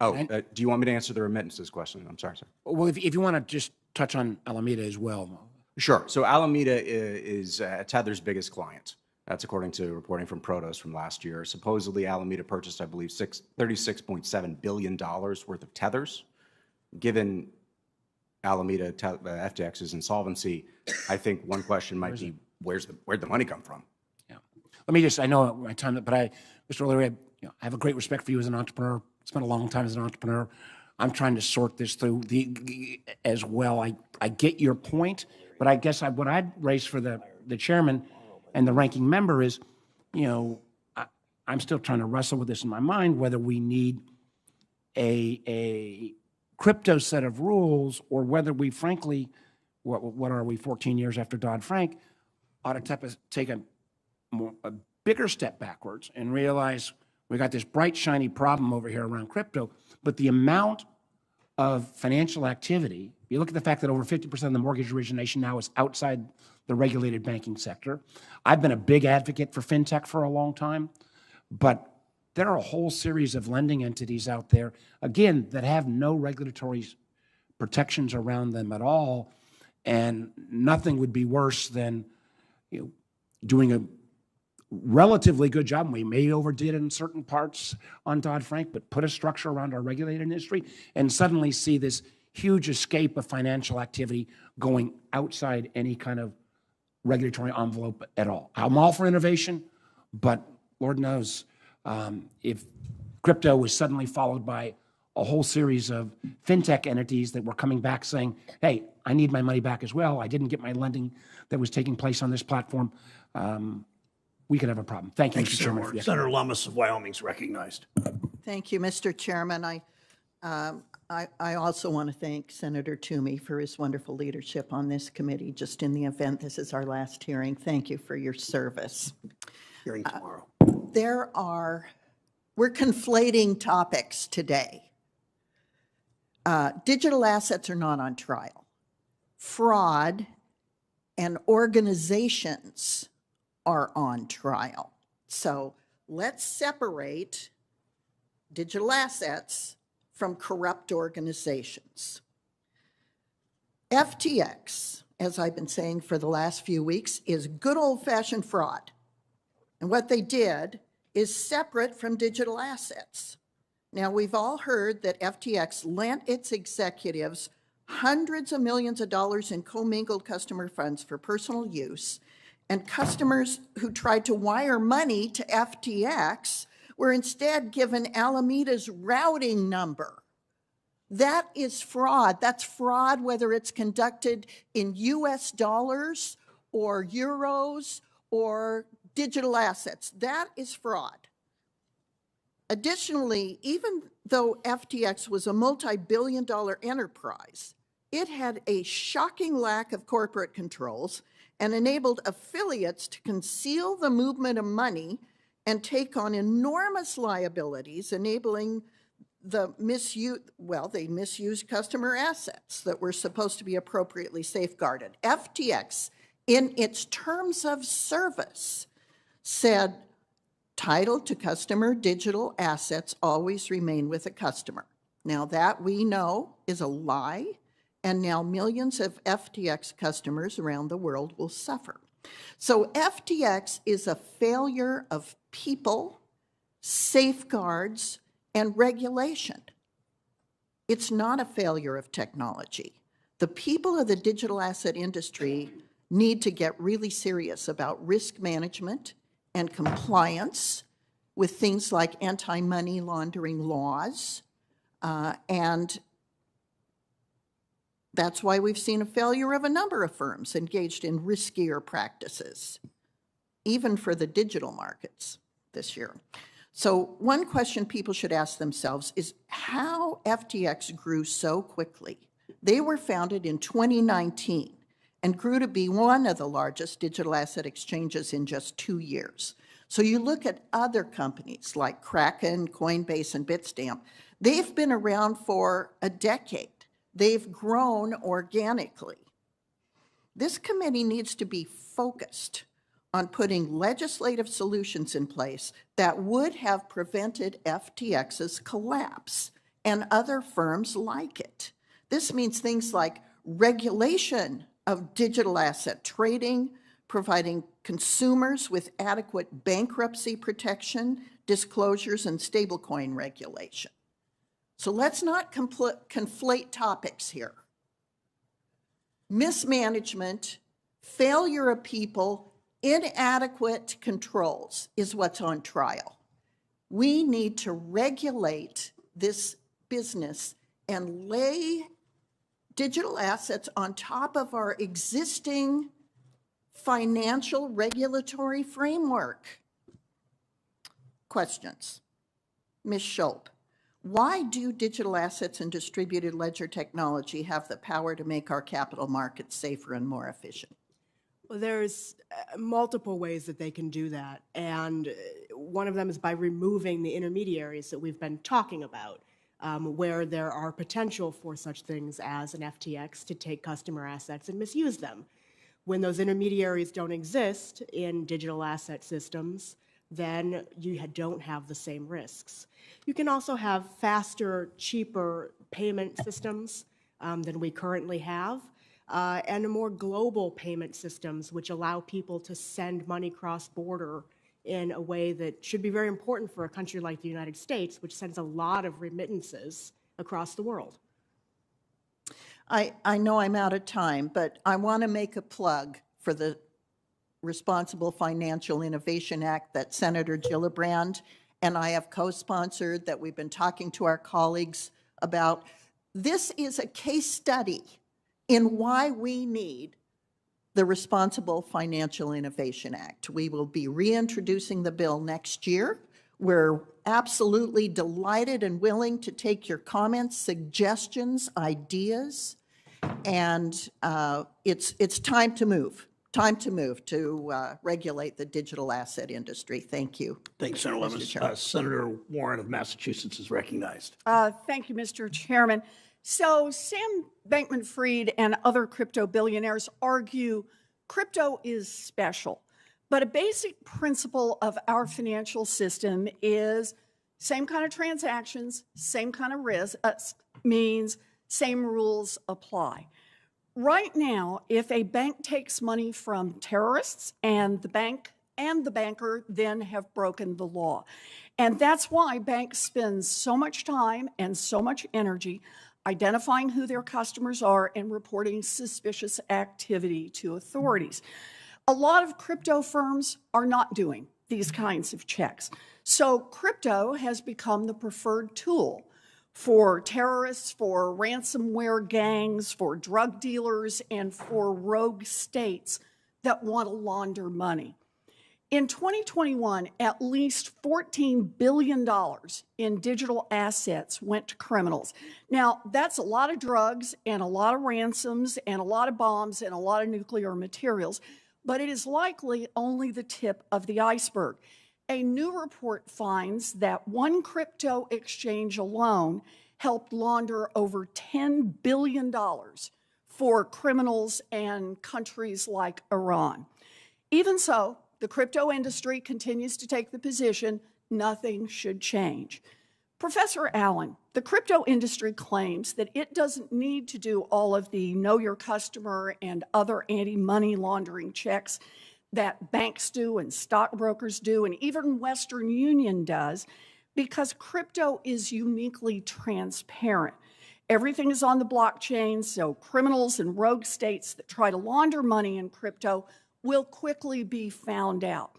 Oh, do you want me to answer the remittances question? I'm sorry, sir. Well, if you want to just touch on Alameda as well. Sure. So Alameda is Tether's biggest client. That's according to reporting from Protos from last year. Supposedly, Alameda purchased, I believe, $36.7 billion worth of tethers. Given Alameda FTX's insolvency, I think one question might be, where'd the money come from? Yeah. Let me just, I know my time, but Mr. O'Leary, I have a great respect for you as an entrepreneur. Spent a long time as an entrepreneur. I'm trying to sort this through as well. I get your point, but I guess what I'd raise for the chairman and the ranking member is, I'm still trying to wrestle with this in my mind, whether we need a crypto set of rules or whether we frankly, what are we, 14 years after Dodd-Frank, ought to take a bigger step backwards and realize we got this bright, shiny problem over here around crypto, but the amount of financial activity, you look at the fact that over 50% of the mortgage origination now is outside the regulated banking sector. I've been a big advocate for fintech for a long time, but there are a whole series of lending entities out there, again, that have no regulatory protections around them at all, and nothing would be worse than doing a relatively good job. We may overdid in certain parts on Dodd-Frank, but put a structure around our regulated industry and suddenly see this huge escape of financial activity going outside any kind of regulatory envelope at all. I'm all for innovation, but Lord knows if crypto was suddenly followed by a whole series of fintech entities that were coming back saying, hey, I need my money back as well. I didn't get my lending that was taking place on this platform. We could have a problem. Thank you, Mr. Chairman. Senator Lummis of Wyoming is recognized. Thank you, Mr. Chairman. I also want to thank Senator Toomey for his wonderful leadership on this committee, just in the event this is our last hearing. Thank you for your service. Hearing tomorrow. We're conflating topics today. Digital assets are not on trial. Fraud and organizations are on trial. So let's separate digital assets from corrupt organizations. FTX, as I've been saying for the last few weeks, is good old-fashioned fraud. And what they did is separate from digital assets. Now, we've all heard that FTX lent its executives hundreds of millions of dollars in commingled customer funds for personal use, and customers who tried to wire money to FTX were instead given Alameda's routing number. That is fraud. That's fraud whether it's conducted in US dollars or euros or digital assets. That is fraud. Additionally, even though FTX was a multi-billion-dollar enterprise, it had a shocking lack of corporate controls and enabled affiliates to conceal the movement of money and take on enormous liabilities, enabling the misuse, they misused customer assets that were supposed to be appropriately safeguarded. FTX, in its terms of service, said, title to customer digital assets always remain with the customer. Now that we know is a lie, and now millions of FTX customers around the world will suffer. So FTX is a failure of people safeguards, and regulation. It's not a failure of technology. The people of the digital asset industry need to get really serious about risk management and compliance with things like anti-money laundering laws, and that's why we've seen a failure of a number of firms engaged in riskier practices, even for the digital markets this year. So one question people should ask themselves is how FTX grew so quickly. They were founded in 2019 and grew to be one of the largest digital asset exchanges in just 2 years. So you look at other companies like Kraken, Coinbase, and Bitstamp, they've been around for a decade. They've grown organically. This committee needs to be focused on putting legislative solutions in place that would have prevented FTX's collapse and other firms like it. This means things like regulation of digital asset trading, providing consumers with adequate bankruptcy protection, disclosures, and stablecoin regulation. So let's not conflate topics here. Mismanagement, failure of people, inadequate controls is what's on trial. We need to regulate this business and lay digital assets on top of our existing financial regulatory framework. Questions? Ms. Schulp, why do digital assets and distributed ledger technology have the power to make our capital markets safer and more efficient? Well, there's multiple ways that they can do that, and one of them is by removing the intermediaries that we've been talking about, where there are potential for such things as an FTX to take customer assets and misuse them. When those intermediaries don't exist in digital asset systems, then you don't have the same risks. You can also have faster, cheaper payment systems than we currently have, and more global payment systems which allow people to send money cross-border in a way that should be very important for a country like the United States, which sends a lot of remittances across the world. I know I'm out of time, but I want to make a plug for the Responsible Financial Innovation Act that Senator Gillibrand and I have co-sponsored, that we've been talking to our colleagues about. This is a case study in why we need the Responsible Financial Innovation Act. We will be reintroducing the bill next year. We're absolutely delighted and willing to take your comments, suggestions, ideas, and it's time to move. Time to move to regulate the digital asset industry. Thank you. Thanks, Senator Lemons. Senator Warren of Massachusetts is recognized. Thank you, Mr. Chairman. So Sam Bankman-Fried and other crypto billionaires argue crypto is special, but a basic principle of our financial system is same kind of transactions, same kind of risk, means same rules apply. Right now, if a bank takes money from terrorists and the bank and the banker then have broken the law. And that's why banks spend so much time and so much energy identifying who their customers are and reporting suspicious activity to authorities. A lot of crypto firms are not doing these kinds of checks. So crypto has become the preferred tool for terrorists, for ransomware gangs, for drug dealers, and for rogue states that want to launder money. In 2021, at least $14 billion in digital assets went to criminals. Now, that's a lot of drugs and a lot of ransoms and a lot of bombs and a lot of nuclear materials, but it is likely only the tip of the iceberg. A new report finds that one crypto exchange alone helped launder over $10 billion for criminals and countries like Iran. Even so, the crypto industry continues to take the position nothing should change. Professor Allen, the crypto industry claims that it doesn't need to do all of the know your customer and other anti-money laundering checks that banks do and stockbrokers do, and even Western Union does, because crypto is uniquely transparent. Everything is on the blockchain, so criminals and rogue states that try to launder money in crypto will quickly be found out.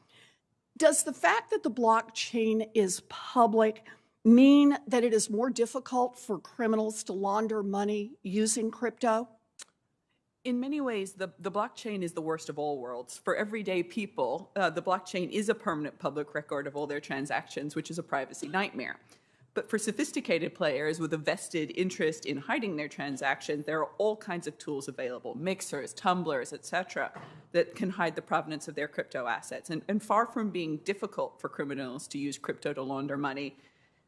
Does the fact that the blockchain is public mean that it is more difficult for criminals to launder money using crypto? In many ways, the blockchain is the worst of all worlds. For everyday people, the blockchain is a permanent public record of all their transactions, which is a privacy nightmare. But for sophisticated players with a vested interest in hiding their transactions, there are all kinds of tools available, mixers, tumblers, et cetera, that can hide the provenance of their crypto assets. And far from being difficult for criminals to use crypto to launder money,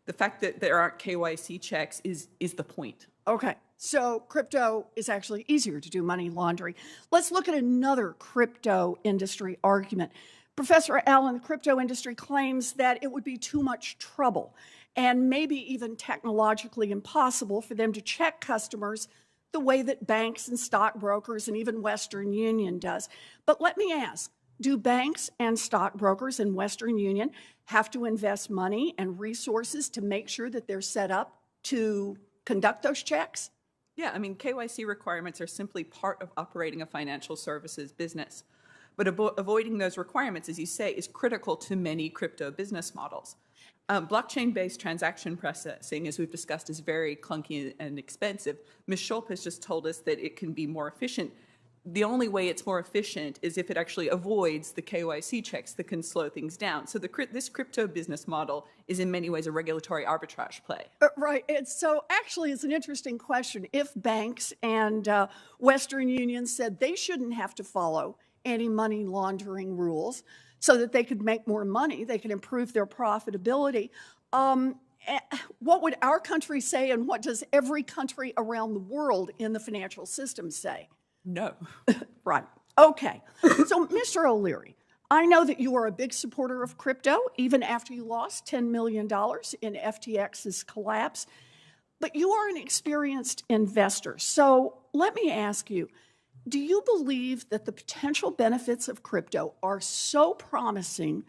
the fact that there aren't KYC checks is the point. Okay, so crypto is actually easier to do money laundering. Let's look at another crypto industry argument. Professor Allen, the crypto industry claims that it would be too much trouble and maybe even technologically impossible for them to check customers the way that banks and stockbrokers and even Western Union does. But let me ask, do banks and stockbrokers in Western Union have to invest money and resources to make sure that they're set up to conduct those checks? Yeah, I mean, KYC requirements are simply part of operating a financial services business. But avoiding those requirements, as you say, is critical to many crypto business models. Blockchain-based transaction processing, as we've discussed, is very clunky and expensive. Ms. Schulp has just told us that it can be more efficient. The only way it's more efficient is if it actually avoids the KYC checks that can slow things down. So this crypto business model is in many ways a regulatory arbitrage play. Right. So actually, it's an interesting question. If banks and Western Union said they shouldn't have to follow any money laundering rules so that they could make more money, they could improve their profitability, what would our country say, and what does every country around the world in the financial system say? No. Right. Okay. So, Mr. O'Leary, I know that you are a big supporter of crypto, even after you lost $10 million in FTX's collapse. But you are an experienced investor. So let me ask you, do you believe that the potential benefits of crypto are so promising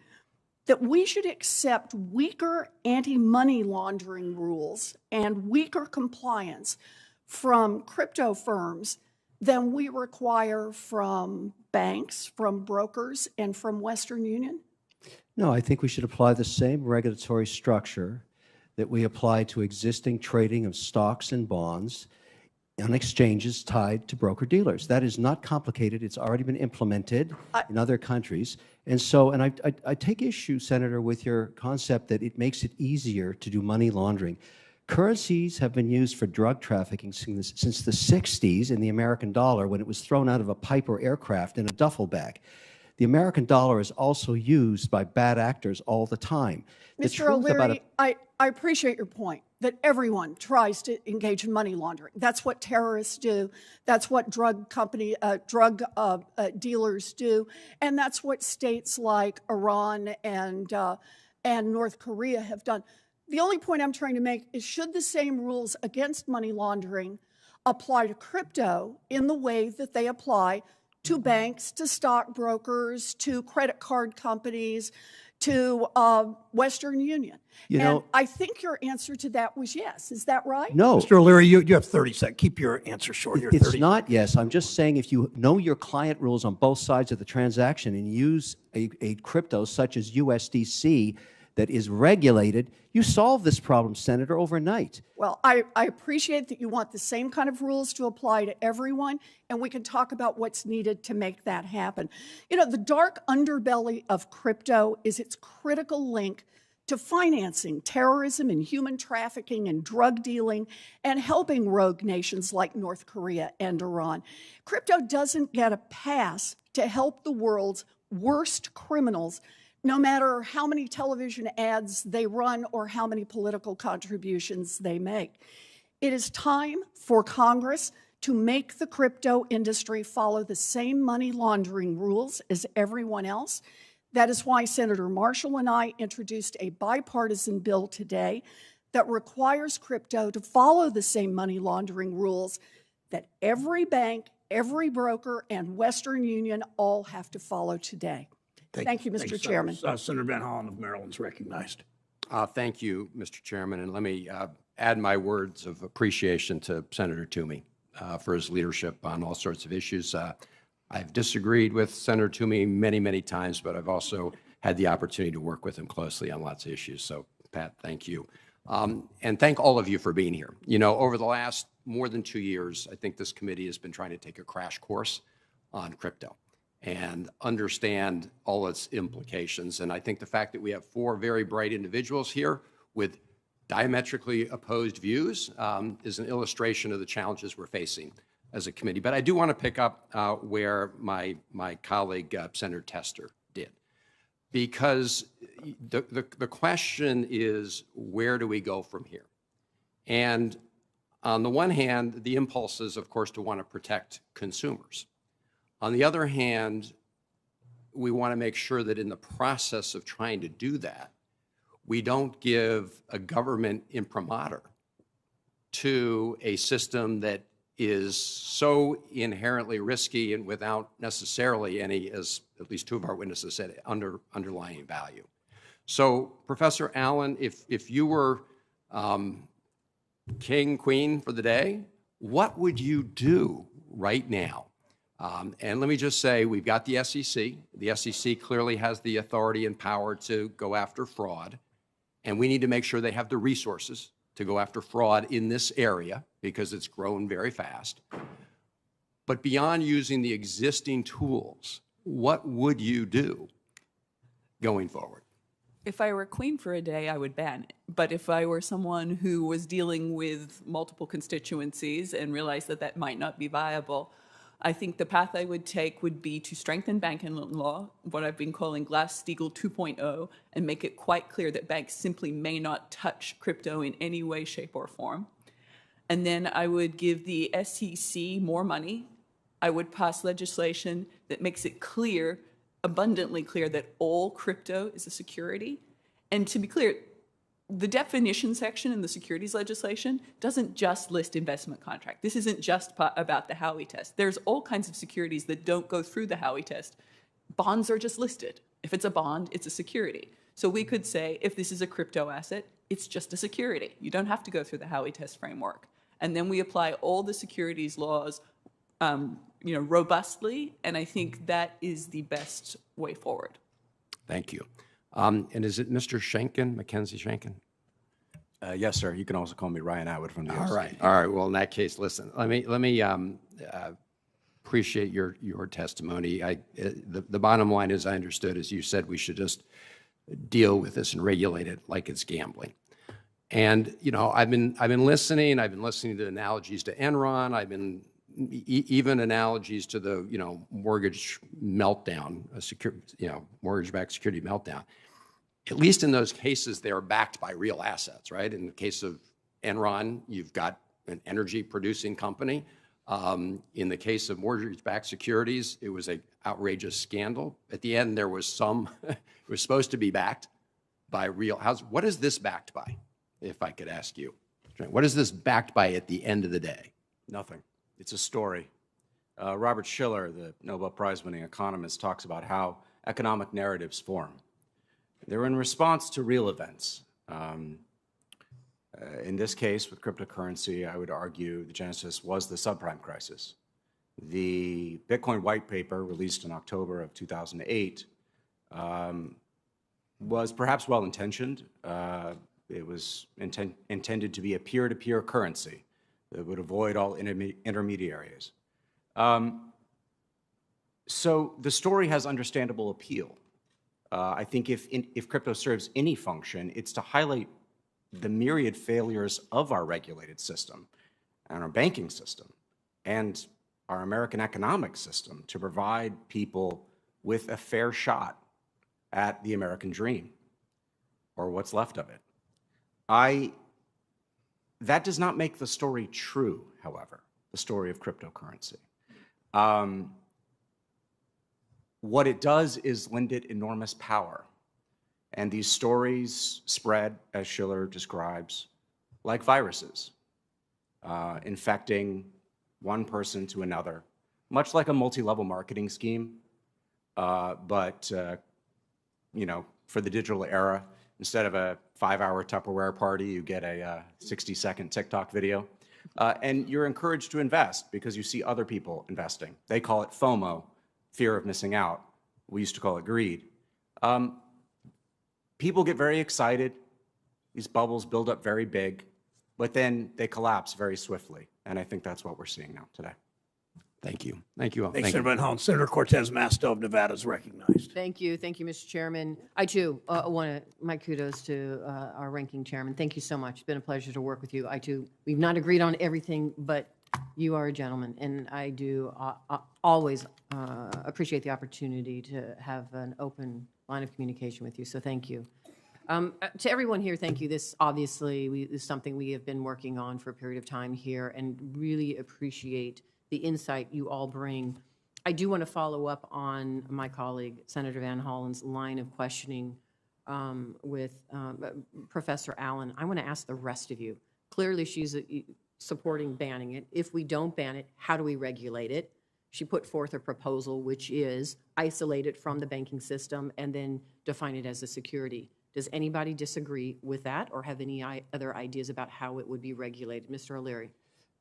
that we should accept weaker anti-money laundering rules and weaker compliance from crypto firms than we require from banks, from brokers, and from Western Union? No, I think we should apply the same regulatory structure that we apply to existing trading of stocks and bonds on exchanges tied to broker-dealers. That is not complicated. It's already been implemented in other countries. And so, and I take issue, Senator, with your concept that it makes it easier to do money laundering. Currencies have been used for drug trafficking since the 60s in the American dollar, when it was thrown out of a Piper aircraft in a duffel bag. The American dollar is also used by bad actors all the time. Mr. O'Leary, I appreciate your point that everyone tries to engage in money laundering. That's what terrorists do. That's what drug dealers do. And that's what states like Iran and North Korea have done. The only point I'm trying to make is, should the same rules against money laundering apply to crypto in the way that they apply to banks, to stockbrokers, to credit card companies, to Western Union? And I think your answer to that was yes. Is that right? No. Mr. O'Leary, you have 30 seconds. Keep your answer short. It's not yes. I'm just saying, if you know your client rules on both sides of the transaction and use a crypto such as USDC that is regulated, you solve this problem, Senator, overnight. Well, I appreciate that you want the same kind of rules to apply to everyone, and we can talk about what's needed to make that happen. You know, the dark underbelly of crypto is its critical link to financing terrorism and human trafficking and drug dealing and helping rogue nations like North Korea and Iran. Crypto doesn't get a pass to help the world's worst criminals, no matter how many television ads they run or how many political contributions they make. It is time for Congress to make the crypto industry follow the same money laundering rules as everyone else. That is why Senator Marshall and I introduced a bipartisan bill today that requires crypto to follow the same money laundering rules that every bank, every broker and Western Union all have to follow today. Thank you, Mr. Chairman. Senator Van Hollen of Maryland is recognized. Thank you, Mr. Chairman, and let me add my words of appreciation to Senator Toomey for his leadership on all sorts of issues. I've disagreed with Senator Toomey many, many times, but I've also had the opportunity to work with him closely on lots of issues. So, Pat, thank you. And thank all of you for being here. You know, over the last more than 2 years, I think this committee has been trying to take a crash course on crypto and understand all its implications. And I think the fact that we have 4 very bright individuals here with diametrically opposed views is an illustration of the challenges we're facing as a committee. But I do want to pick up where my colleague, Senator Tester, did. Because the question is, where do we go from here? And on the one hand, the impulse is, of course, to want to protect consumers. On the other hand, we want to make sure that in the process of trying to do that, we don't give a government imprimatur to a system that is so inherently risky and without necessarily any, as at least 2 of our witnesses said, underlying value. So, Professor Allen, if you were king, queen for the day, what would you do right now? And let me just say, we've got the SEC. The SEC clearly has the authority and power to go after fraud, and we need to make sure they have the resources to go after fraud in this area because it's grown very fast. But beyond using the existing tools, what would you do going forward? If I were queen for a day, I would ban it. But if I were someone who was dealing with multiple constituencies and realized that that might not be viable, I think the path I would take would be to strengthen banking law, what I've been calling Glass-Steagall 2.0, and make it quite clear that banks simply may not touch crypto in any way, shape, or form. And then I would give the SEC more money. I would pass legislation that makes it clear, abundantly clear, that all crypto is a security. And to be clear, the definition section in the securities legislation doesn't just list investment contract. This isn't just about the Howey test. There's all kinds of securities that don't go through the Howey test. Bonds are just listed. If it's a bond, it's a security. So we could say, if this is a crypto asset, it's just a security. You don't have to go through the Howey test framework. And then we apply all the securities laws robustly, and I think that is the best way forward. Thank you. And is it Mr. Shanken, Mackenzie Shanken? Yes, sir. You can also call me Ryan Atwood from the All right. All right. Well, in that case, listen. Let me appreciate your testimony. The bottom line, as I understood, is you said we should just deal with this and regulate it like it's gambling. And I've been listening. I've been listening to analogies to Enron. I've been even analogies to the mortgage meltdown, mortgage-backed security meltdown. At least in those cases, they are backed by real assets, right? In the case of Enron, you've got an energy-producing company. In the case of mortgage-backed securities, it was an outrageous scandal. At the end, there was it was supposed to be backed by real houses. What is this backed by, if I could ask you? What is this backed by at the end of the day? Nothing. It's a story. Robert Shiller, the Nobel Prize-winning economist, talks about how economic narratives form. They're in response to real events. In this case, with cryptocurrency, I would argue the genesis was the subprime crisis. The Bitcoin white paper, released in October of 2008, was perhaps well-intentioned. It was intended to be a peer-to-peer currency that would avoid all intermediaries. So the story has understandable appeal. I think if crypto serves any function, it's to highlight the myriad failures of our regulated system and our banking system and our American economic system to provide people with a fair shot at the American dream, or what's left of it. That does not make the story true, however, the story of cryptocurrency. What it does is lend it enormous power. And these stories spread, as Shiller describes, like viruses, infecting one person to another, much like a multi-level marketing scheme, but for the digital era, instead of a 5-hour Tupperware party, you get a 60-second TikTok video. And you're encouraged to invest because you see other people investing. They call it FOMO, fear of missing out. We used to call it greed. People get very excited. These bubbles build up very big, but then they collapse very swiftly. And I think that's what we're seeing now today. Thank you. Thank you all. Thanks, Thank you. Senator Van Hollen. Senator Cortez Masto of Nevada is recognized. Thank you, Mr. Chairman. I too want to my kudos to our ranking chairman. Thank you so much. It's been a pleasure to work with you. I too, we've not agreed on everything, but you are a gentleman, and I do always appreciate the opportunity to have an open line of communication with you. So thank you. To everyone here, thank you. This obviously is something we have been working on for a period of time here, and really appreciate the insight you all bring. I do want to follow up on my colleague, Senator Van Hollen's line of questioning with Professor Allen. I want to ask the rest of you. Clearly, she's supporting banning it. If we don't ban it, how do we regulate it? She put forth a proposal, which is isolate it from the banking system and then define it as a security. Does anybody disagree with that or have any other ideas about how it would be regulated? Mr. O'Leary.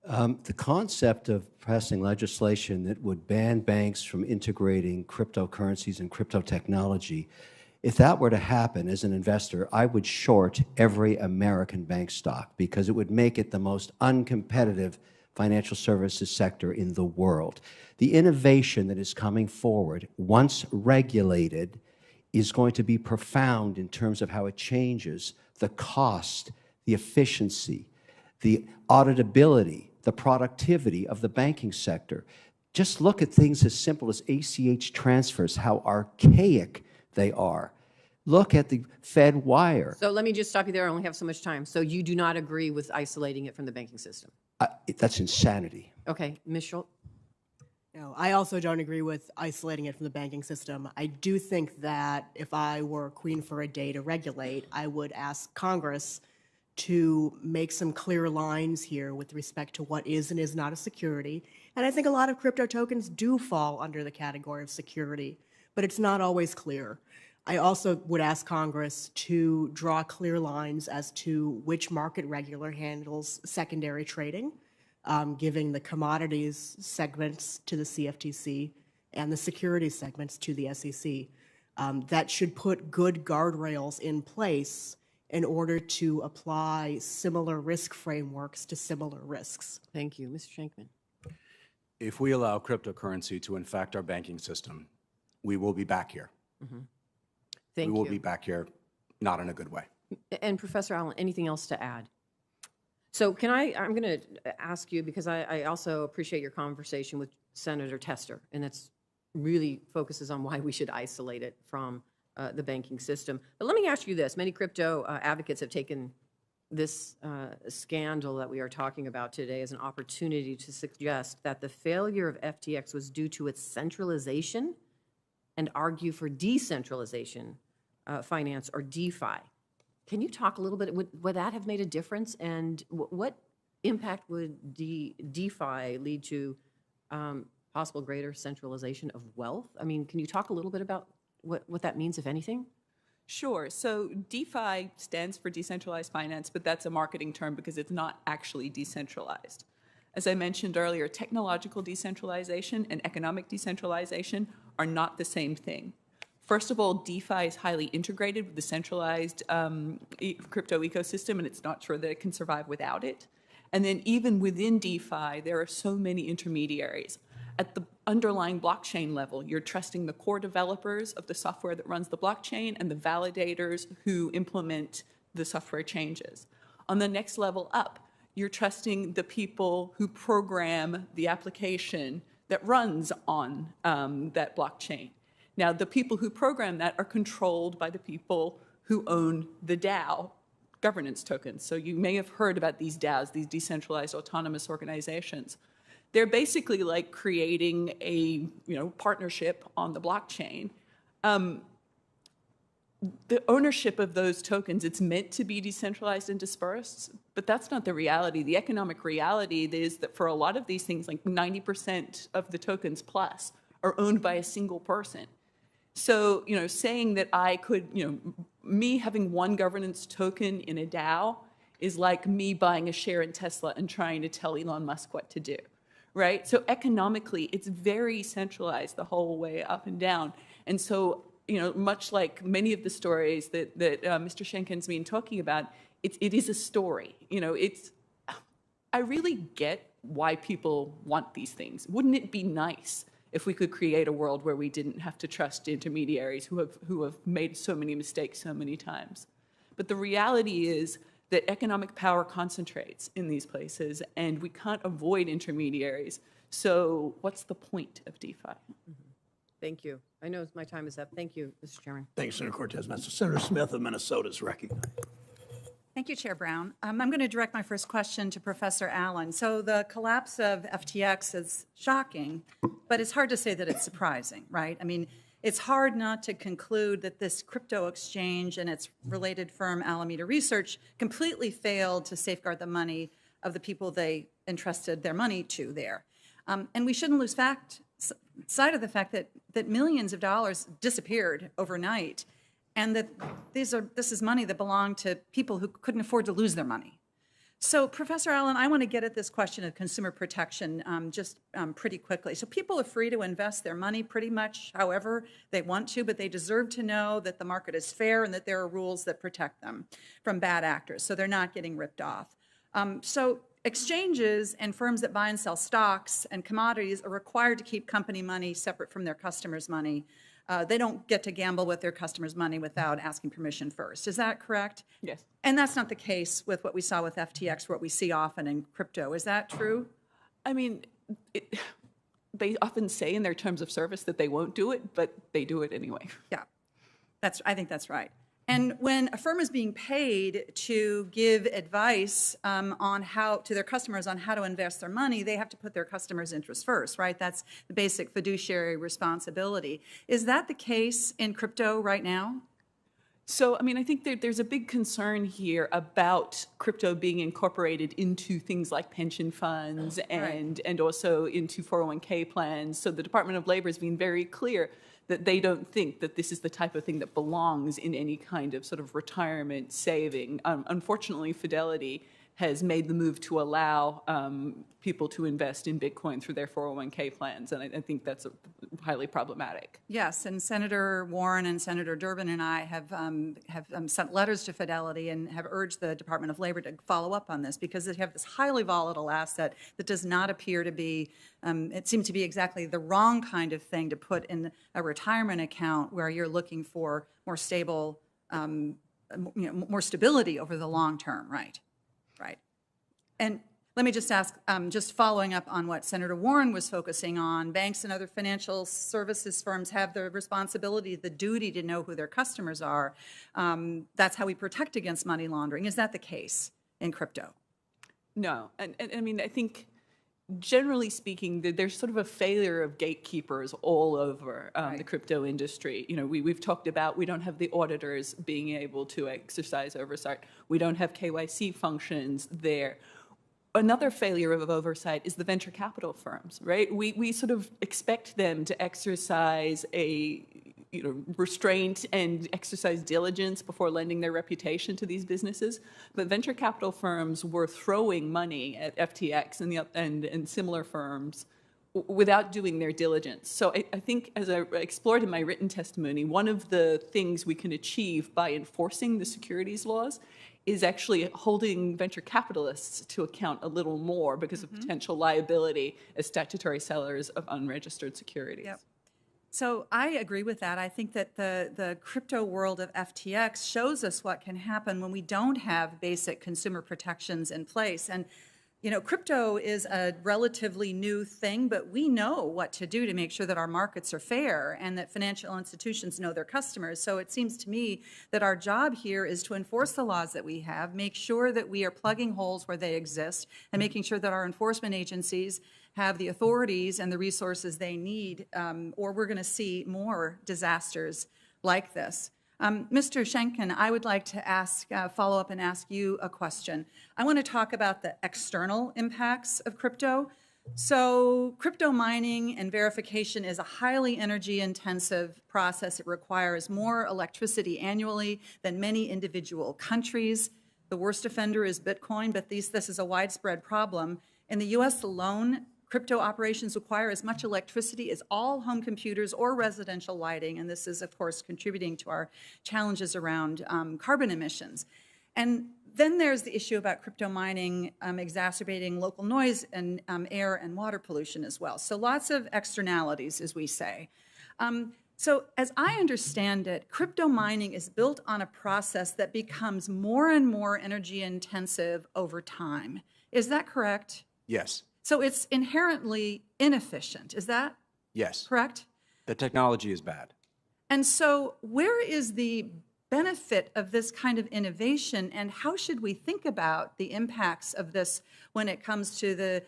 The concept of passing legislation that would ban banks from integrating cryptocurrencies and crypto technology, if that were to happen as an investor, I would short every American bank stock because it would make it the most uncompetitive financial services sector in the world. The innovation that is coming forward, once regulated, is going to be profound in terms of how it changes the cost, the efficiency, the auditability, the productivity of the banking sector. Just look at things as simple as ACH transfers, how archaic they are. Look at the Fed wire. So let me just stop you there. I only have so much time. So you do not agree with isolating it from the banking system? That's insanity. Okay. Ms. Schultz? No, I also don't agree with isolating it from the banking system. I do think that if I were queen for a day to regulate, I would ask Congress to make some clear lines here with respect to what is and is not a security. And I think a lot of crypto tokens do fall under the category of security, but it's not always clear. I also would ask Congress to draw clear lines as to which market regulator handles secondary trading, giving the commodities segments to the CFTC and the securities segments to the SEC. That should put good guardrails in place in order to apply similar risk frameworks to similar risks. Thank you. Mr. Shankman. If we allow cryptocurrency to infect our banking system, we will be back here. Thank you. We will be back here, not in a good way. And Professor Allen, anything else to add? So I'm going to ask you, because I also appreciate your conversation with Senator Tester, and that's really focuses on why we should isolate it from the banking system. But let me ask you this. Many crypto advocates have taken this scandal that we are talking about today as an opportunity to suggest that the failure of FTX was due to its centralization and argue for decentralization finance, or DeFi. Can you talk a little bit, would that have made a difference? And what impact would DeFi lead to possible greater centralization of wealth? I mean, can you talk a little bit about what that means, if anything? Sure. So DeFi stands for decentralized finance, but that's a marketing term because it's not actually decentralized. As I mentioned earlier, technological decentralization and economic decentralization are not the same thing. First of all, DeFi is highly integrated with the centralized crypto ecosystem, and it's not sure that it can survive without it. And then even within DeFi, there are so many intermediaries. At the underlying blockchain level, you're trusting the core developers of the software that runs the blockchain and the validators who implement the software changes. On the next level up, you're trusting the people who program the application that runs on that blockchain. Now, the people who program that are controlled by the people who own the DAO governance tokens. So you may have heard about these DAOs, these decentralized autonomous organizations. They're basically like creating a partnership on the blockchain. the ownership of those tokens, it's meant to be decentralized and dispersed, but that's not the reality. The economic reality is that for a lot of these things, like 90% of the tokens plus are owned by a single person. So, saying that I could, me having one governance token in a DAO is like me buying a share in Tesla and trying to tell Elon Musk what to do, right? So economically, it's very centralized the whole way up and down. And so, much like many of the stories that Mr. Schenken's been talking about, it is a story. I really get why people want these things. Wouldn't it be nice if we could create a world where we didn't have to trust intermediaries who have made so many mistakes so many times? But the reality is that economic power concentrates in these places, and we can't avoid intermediaries. So what's the point of DeFi? Thank you. I know my time is up. Thank you, Mr. Chairman. Thanks, Senator Cortez Masto. Senator Smith of Minnesota is recognized. Thank you, Chair Brown. I'm going to direct my first question to Professor Allen. So the collapse of FTX is shocking, but it's hard to say that it's surprising, right? I mean, it's hard not to conclude that this crypto exchange and its related firm, Alameda Research, completely failed to safeguard the money of the people they entrusted their money to there. And we shouldn't lose sight of the fact that millions of dollars disappeared overnight, and that this is money that belonged to people who couldn't afford to lose their money. So, Professor Allen, I want to get at this question of consumer protection pretty quickly. So people are free to invest their money pretty much however they want to, but they deserve to know that the market is fair and that there are rules that protect them from bad actors, so they're not getting ripped off. So exchanges and firms that buy and sell stocks and commodities are required to keep company money separate from their customers' money. They don't get to gamble with their customers' money without asking permission first. Is that correct? Yes. And that's not the case with what we saw with FTX, what we see often in crypto. Is that true? I mean, they often say in their terms of service that they won't do it, but they do it anyway. Yeah, I think that's right. And when a firm is being paid to give advice to their customers on how to invest their money, they have to put their customers' interests first, right? That's the basic fiduciary responsibility. Is that the case in crypto right now? So, I mean, I think there's a big concern here about crypto being incorporated into things like pension funds and also into 401k plans. So the Department of Labor has been very clear that they don't think that this is the type of thing that belongs in any kind of sort of retirement saving. Unfortunately, Fidelity has made the move to allow people to invest in Bitcoin through their 401k plans, and I think that's highly problematic. Yes, and Senator Warren and Senator Durbin and I have sent letters to Fidelity and have urged the Department of Labor to follow up on this because they have this highly volatile asset that does not appear to be, it seems to be exactly the wrong kind of thing to put in a retirement account where you're looking for more stable, more stability over the long term, right? Right. And let me just ask, just following up on what Senator Warren was focusing on, banks and other financial services firms have the responsibility, the duty to know who their customers are. That's how we protect against money laundering. Is that the case in crypto? No. And I mean, I think generally speaking, there's sort of a failure of gatekeepers all over the crypto industry. You know, we've talked about we don't have the auditors being able to exercise oversight. We don't have KYC functions there. Another failure of oversight is the venture capital firms, right? We sort of expect them to exercise restraint and exercise diligence before lending their reputation to these businesses. But venture capital firms were throwing money at FTX and similar firms without doing their diligence. So I think, as I explored in my written testimony, one of the things we can achieve by enforcing the securities laws is actually holding venture capitalists to account a little more because of potential liability as statutory sellers of unregistered securities. Yep. So I agree with that. I think that the crypto world of FTX shows us what can happen when we don't have basic consumer protections in place. And you know, crypto is a relatively new thing, but we know what to do to make sure that our markets are fair and that financial institutions know their customers. So it seems to me that our job here is to enforce the laws that we have, make sure that we are plugging holes where they exist, and making sure that our enforcement agencies have the authorities and the resources they need, or we're going to see more disasters like this. Mr. Schenken, I would like to follow up and ask you a question. I want to talk about the external impacts of crypto. So crypto mining and verification is a highly energy-intensive process. It requires more electricity annually than many individual countries. The worst offender is Bitcoin, but this is a widespread problem. In the U.S. alone, crypto operations require as much electricity as all home computers or residential lighting, and this is, of course, contributing to our challenges around carbon emissions. And then there's the issue about crypto mining exacerbating local noise and air and water pollution as well. So lots of externalities, as we say. So as I understand it, crypto mining is built on a process that becomes more and more energy intensive over time. Is that correct? Yes. So it's inherently inefficient. Is that Yes. correct? The technology is bad. And so where is the benefit of this kind of innovation, and how should we think about the impacts of this when it comes to the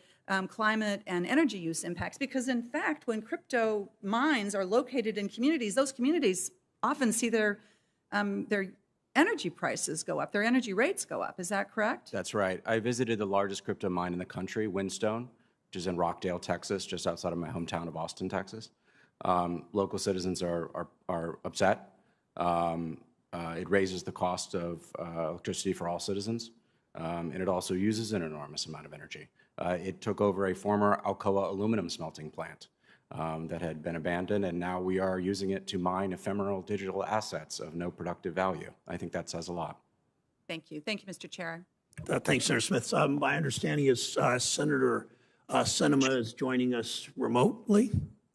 climate and energy use impacts? Because in fact, when crypto mines are located in communities, those communities often see their energy prices go up, their energy rates go up. Is that correct? That's right. I visited the largest crypto mine in the country, Windstone, which is in Rockdale, Texas, just outside of my hometown of Austin, Texas. Local citizens are upset. It raises the cost of electricity for all citizens, and it also uses an enormous amount of energy. It took over a former Alcoa aluminum smelting plant that had been abandoned, and now we are using it to mine ephemeral digital assets of no productive value. I think that says a lot. Thank you. Thank you, Mr. Chair. Thanks, Senator Smith. My understanding is Senator Sinema is joining us remotely.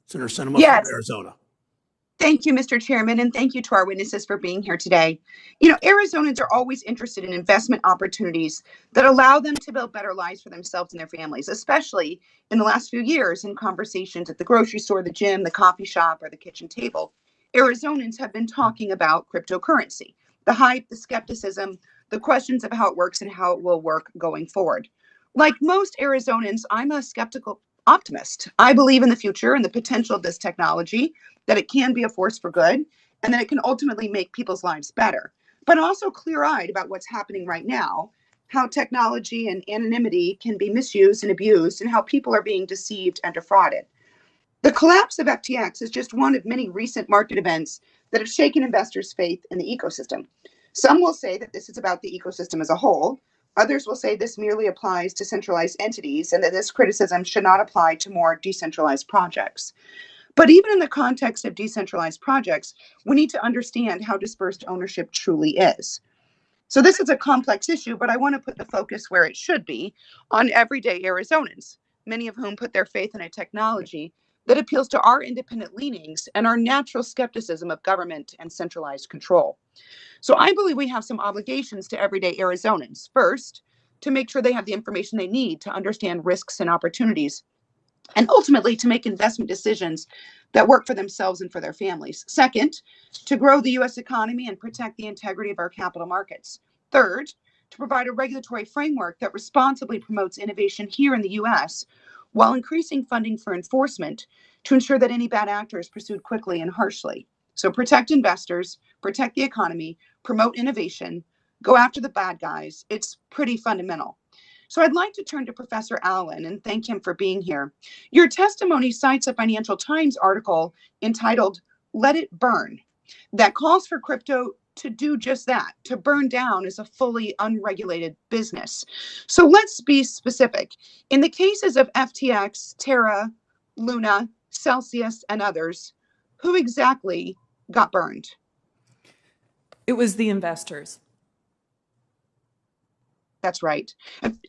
Senator Sinema Yes. from Arizona. Thank you, Mr. Chairman, and thank you to our witnesses for being here today. You know, Arizonans are always interested in investment opportunities that allow them to build better lives for themselves and their families, especially in the last few years in conversations at the grocery store, the gym, the coffee shop, or the kitchen table. Arizonans have been talking about cryptocurrency, the hype, the skepticism, the questions of how it works and how it will work going forward. Like most Arizonans, I'm a skeptical optimist. I believe in the future and the potential of this technology, that it can be a force for good, and that it can ultimately make people's lives better. But also clear-eyed about what's happening right now, how technology and anonymity can be misused and abused, and how people are being deceived and defrauded. The collapse of FTX is just one of many recent market events that have shaken investors' faith in the ecosystem. Some will say that this is about the ecosystem as a whole. Others will say this merely applies to centralized entities and that this criticism should not apply to more decentralized projects. But even in the context of decentralized projects, we need to understand how dispersed ownership truly is. So this is a complex issue, but I want to put the focus where it should be, on everyday Arizonans, many of whom put their faith in a technology that appeals to our independent leanings and our natural skepticism of government and centralized control. So I believe we have some obligations to everyday Arizonans. First, to make sure they have the information they need to understand risks and opportunities, and ultimately to make investment decisions that work for themselves and for their families. Second, to grow the U.S. economy and protect the integrity of our capital markets. Third, to provide a regulatory framework that responsibly promotes innovation here in the U.S. while increasing funding for enforcement to ensure that any bad actor is pursued quickly and harshly. So protect investors, protect the economy, promote innovation, go after the bad guys. It's pretty fundamental. So I'd like to turn to Professor Allen and thank him for being here. Your testimony cites a Financial Times article entitled, "Let It Burn," that calls for crypto to do just that, to burn down as a fully unregulated business. So let's be specific. In the cases of FTX, Terra, Luna, Celsius, and others, who exactly got burned? It was the investors. That's right.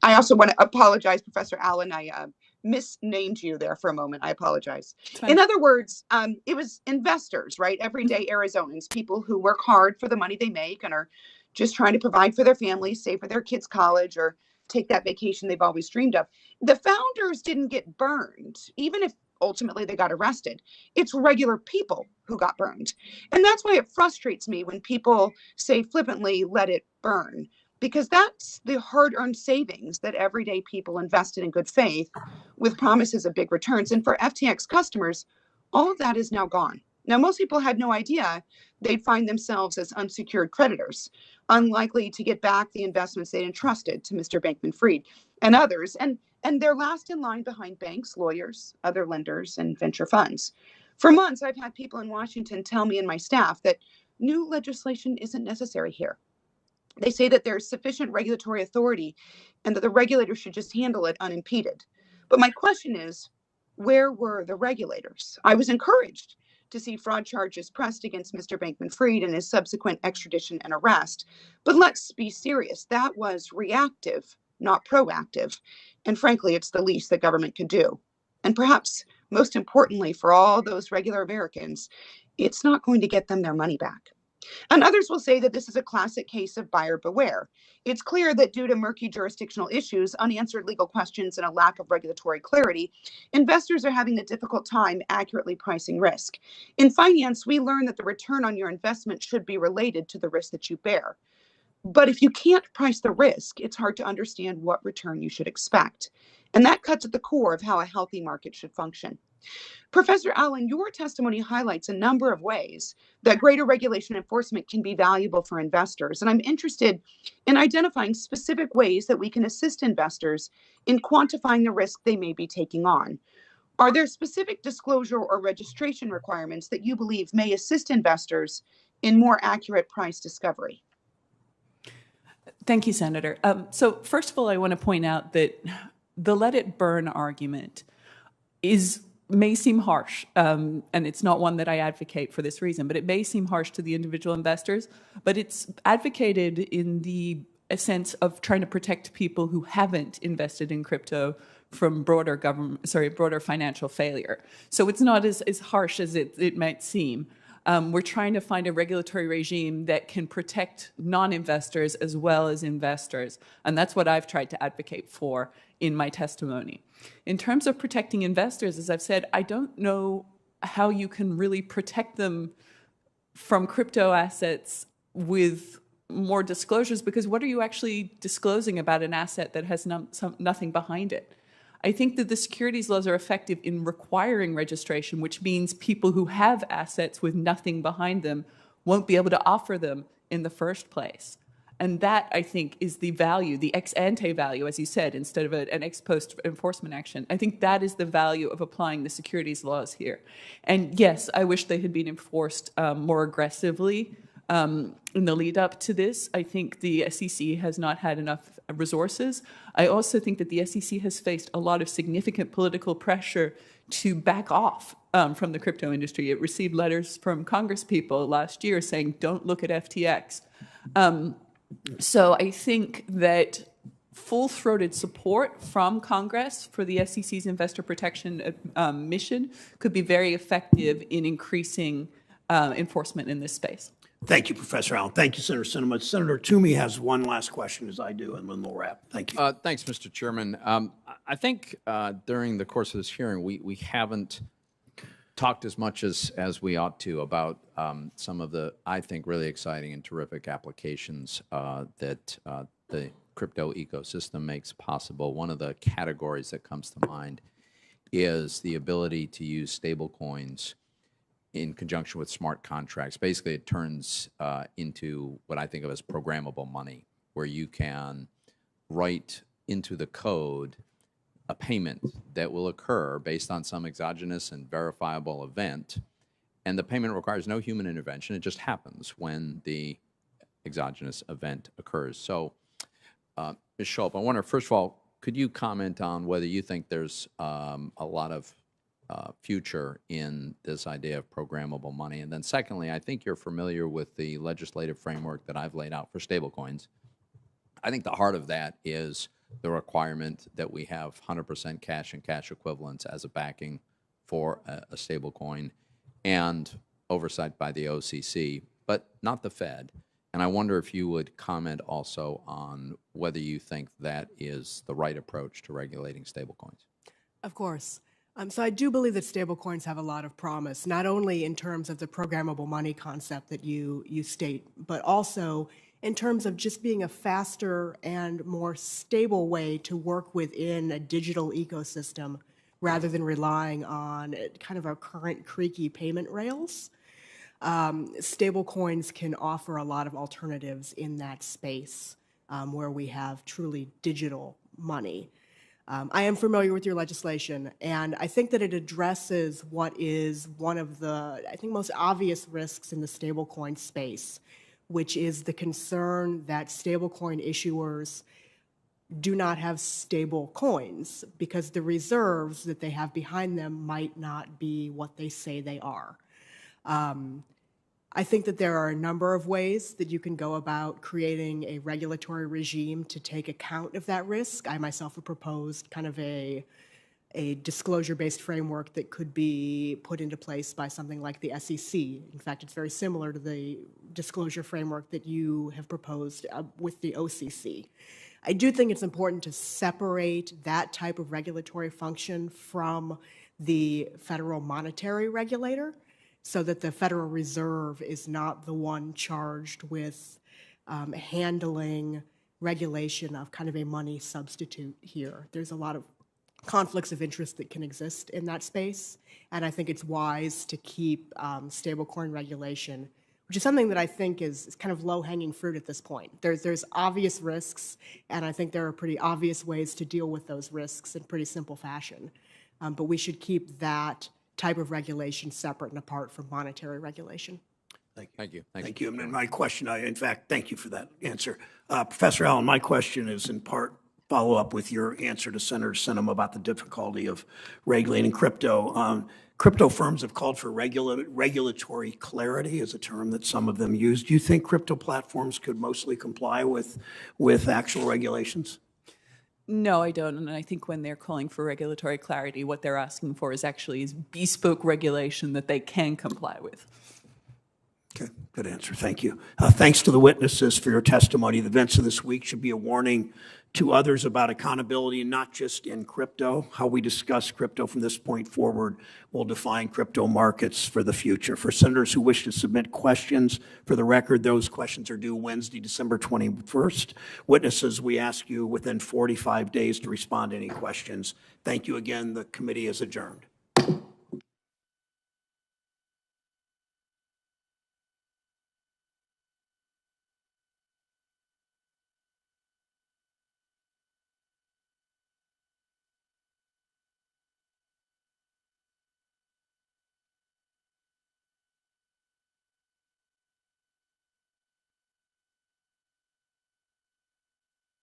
I also want to apologize, Professor Allen. I misnamed you there for a moment. I apologize. In other words, it was investors, right? Everyday Arizonans, people who work hard for the money they make and are just trying to provide for their families, save for their kids' college, or take that vacation they've always dreamed of. The founders didn't get burned, even if ultimately they got arrested. It's regular people who got burned. And that's why it frustrates me when people say flippantly, "let it burn," because that's the hard-earned savings that everyday people invested in good faith with promises of big returns. And for FTX customers, all of that is now gone. Now, most people had no idea they'd find themselves as unsecured creditors, unlikely to get back the investments they'd entrusted to Mr. Bankman-Fried and others, and they're last in line behind banks, lawyers, other lenders, and venture funds. For months, I've had people in Washington tell me and my staff that new legislation isn't necessary here. They say that there's sufficient regulatory authority and that the regulator should just handle it unimpeded. But my question is, where were the regulators? I was encouraged to see fraud charges pressed against Mr. Bankman-Fried and his subsequent extradition and arrest. But let's be serious, that was reactive, not proactive. And frankly, it's the least that government could do. And perhaps most importantly for all those regular Americans, it's not going to get them their money back. And others will say that this is a classic case of buyer beware. It's clear that due to murky jurisdictional issues, unanswered legal questions, and a lack of regulatory clarity, investors are having a difficult time accurately pricing risk. In finance, we learn that the return on your investment should be related to the risk that you bear. But if you can't price the risk, it's hard to understand what return you should expect. And that cuts at the core of how a healthy market should function. Professor Allen, your testimony highlights a number of ways that greater regulation enforcement can be valuable for investors. And I'm interested in identifying specific ways that we can assist investors in quantifying the risk they may be taking on. Are there specific disclosure or registration requirements that you believe may assist investors in more accurate price discovery? Thank you, Senator. So first of all, I want to point out that the let it burn argument may seem harsh, and it's not one that I advocate for this reason, but it may seem harsh to the individual investors, but it's advocated in the sense of trying to protect people who haven't invested in crypto from broader financial failure. So it's not as harsh as it might seem. We're trying to find a regulatory regime that can protect non-investors as well as investors, and that's what I've tried to advocate for in my testimony. In terms of protecting investors, as I've said, I don't know how you can really protect them from crypto assets with more disclosures, because what are you actually disclosing about an asset that has nothing behind it? I think that the securities laws are effective in requiring registration, which means people who have assets with nothing behind them won't be able to offer them in the first place. And that, I think, is the value, the ex ante value, as you said, instead of an ex post enforcement action. I think that is the value of applying the securities laws here. And yes, I wish they had been enforced more aggressively in the lead up to this. I think the SEC has not had enough resources. I also think that the SEC has faced a lot of significant political pressure to back off from the crypto industry. It received letters from congresspeople last year saying, don't look at FTX. So I think that full-throated support from Congress for the SEC's investor protection mission could be very effective in increasing enforcement in this space. Thank you, Professor Allen. Thank you, Senator Sinema. Senator Toomey has one last question, as I do, and then we'll wrap. Thank you. Thanks, Mr. Chairman. I think during the course of this hearing, we haven't talked as much as we ought to about some of the, I think, really exciting and terrific applications that the crypto ecosystem makes possible. One of the categories that comes to mind is the ability to use stablecoins in conjunction with smart contracts. Basically, it turns into what I think of as programmable money, where you can write into the code a payment that will occur based on some exogenous and verifiable event, and the payment requires no human intervention. It just happens when the exogenous event occurs. So, Ms. Schulp, I wonder, first of all, could you comment on whether you think there's a lot of future in this idea of programmable money? And then secondly, I think you're familiar with the legislative framework that I've laid out for stablecoins. I think the heart of that is the requirement that we have 100% cash and cash equivalents as a backing for a stablecoin, and oversight by the OCC, but not the Fed. And I wonder if you would comment also on whether you think that is the right approach to regulating stablecoins. Of course. So I do believe that stablecoins have a lot of promise, not only in terms of the programmable money concept that you state, but also in terms of just being a faster and more stable way to work within a digital ecosystem rather than relying on kind of our current creaky payment rails. Stablecoins can offer a lot of alternatives in that space where we have truly digital money. I am familiar with your legislation, and I think that it addresses what is one of the, I think, most obvious risks in the stablecoin space, which is the concern that stablecoin issuers do not have stable coins because the reserves that they have behind them might not be what they say they are. I think that there are a number of ways that you can go about creating a regulatory regime to take account of that risk. I myself have proposed kind of a disclosure-based framework that could be put into place by something like the SEC. In fact, it's very similar to the disclosure framework that you have proposed with the OCC. I do think it's important to separate that type of regulatory function from the federal monetary regulator, so that the Federal Reserve is not the one charged with handling regulation of kind of a money substitute here. There's a lot of conflicts of interest that can exist in that space, and I think it's wise to keep stablecoin regulation, which is something that I think is kind of low-hanging fruit at this point. There's obvious risks, and I think there are pretty obvious ways to deal with those risks in pretty simple fashion, but we should keep that type of regulation separate and apart from monetary regulation. Thank you. Thank you. And my question, in fact, thank you for that answer. Professor Allen, my question is in part follow up with your answer to Senator Sinema about the difficulty of regulating crypto. Crypto firms have called for regulatory clarity, is a term that some of them use. Do you think crypto platforms could mostly comply with actual regulations? No, I don't. And I think when they're calling for regulatory clarity, what they're asking for is bespoke regulation that they can comply with. Okay, good answer. Thank you. Thanks to the witnesses for your testimony. The events of this week should be a warning to others about accountability, not just in crypto. How we discuss crypto from this point forward will define crypto markets for the future. For senators who wish to submit questions, for the record, those questions are due Wednesday, December 21st. Witnesses, we ask you within 45 days to respond to any questions. Thank you again. The committee is adjourned.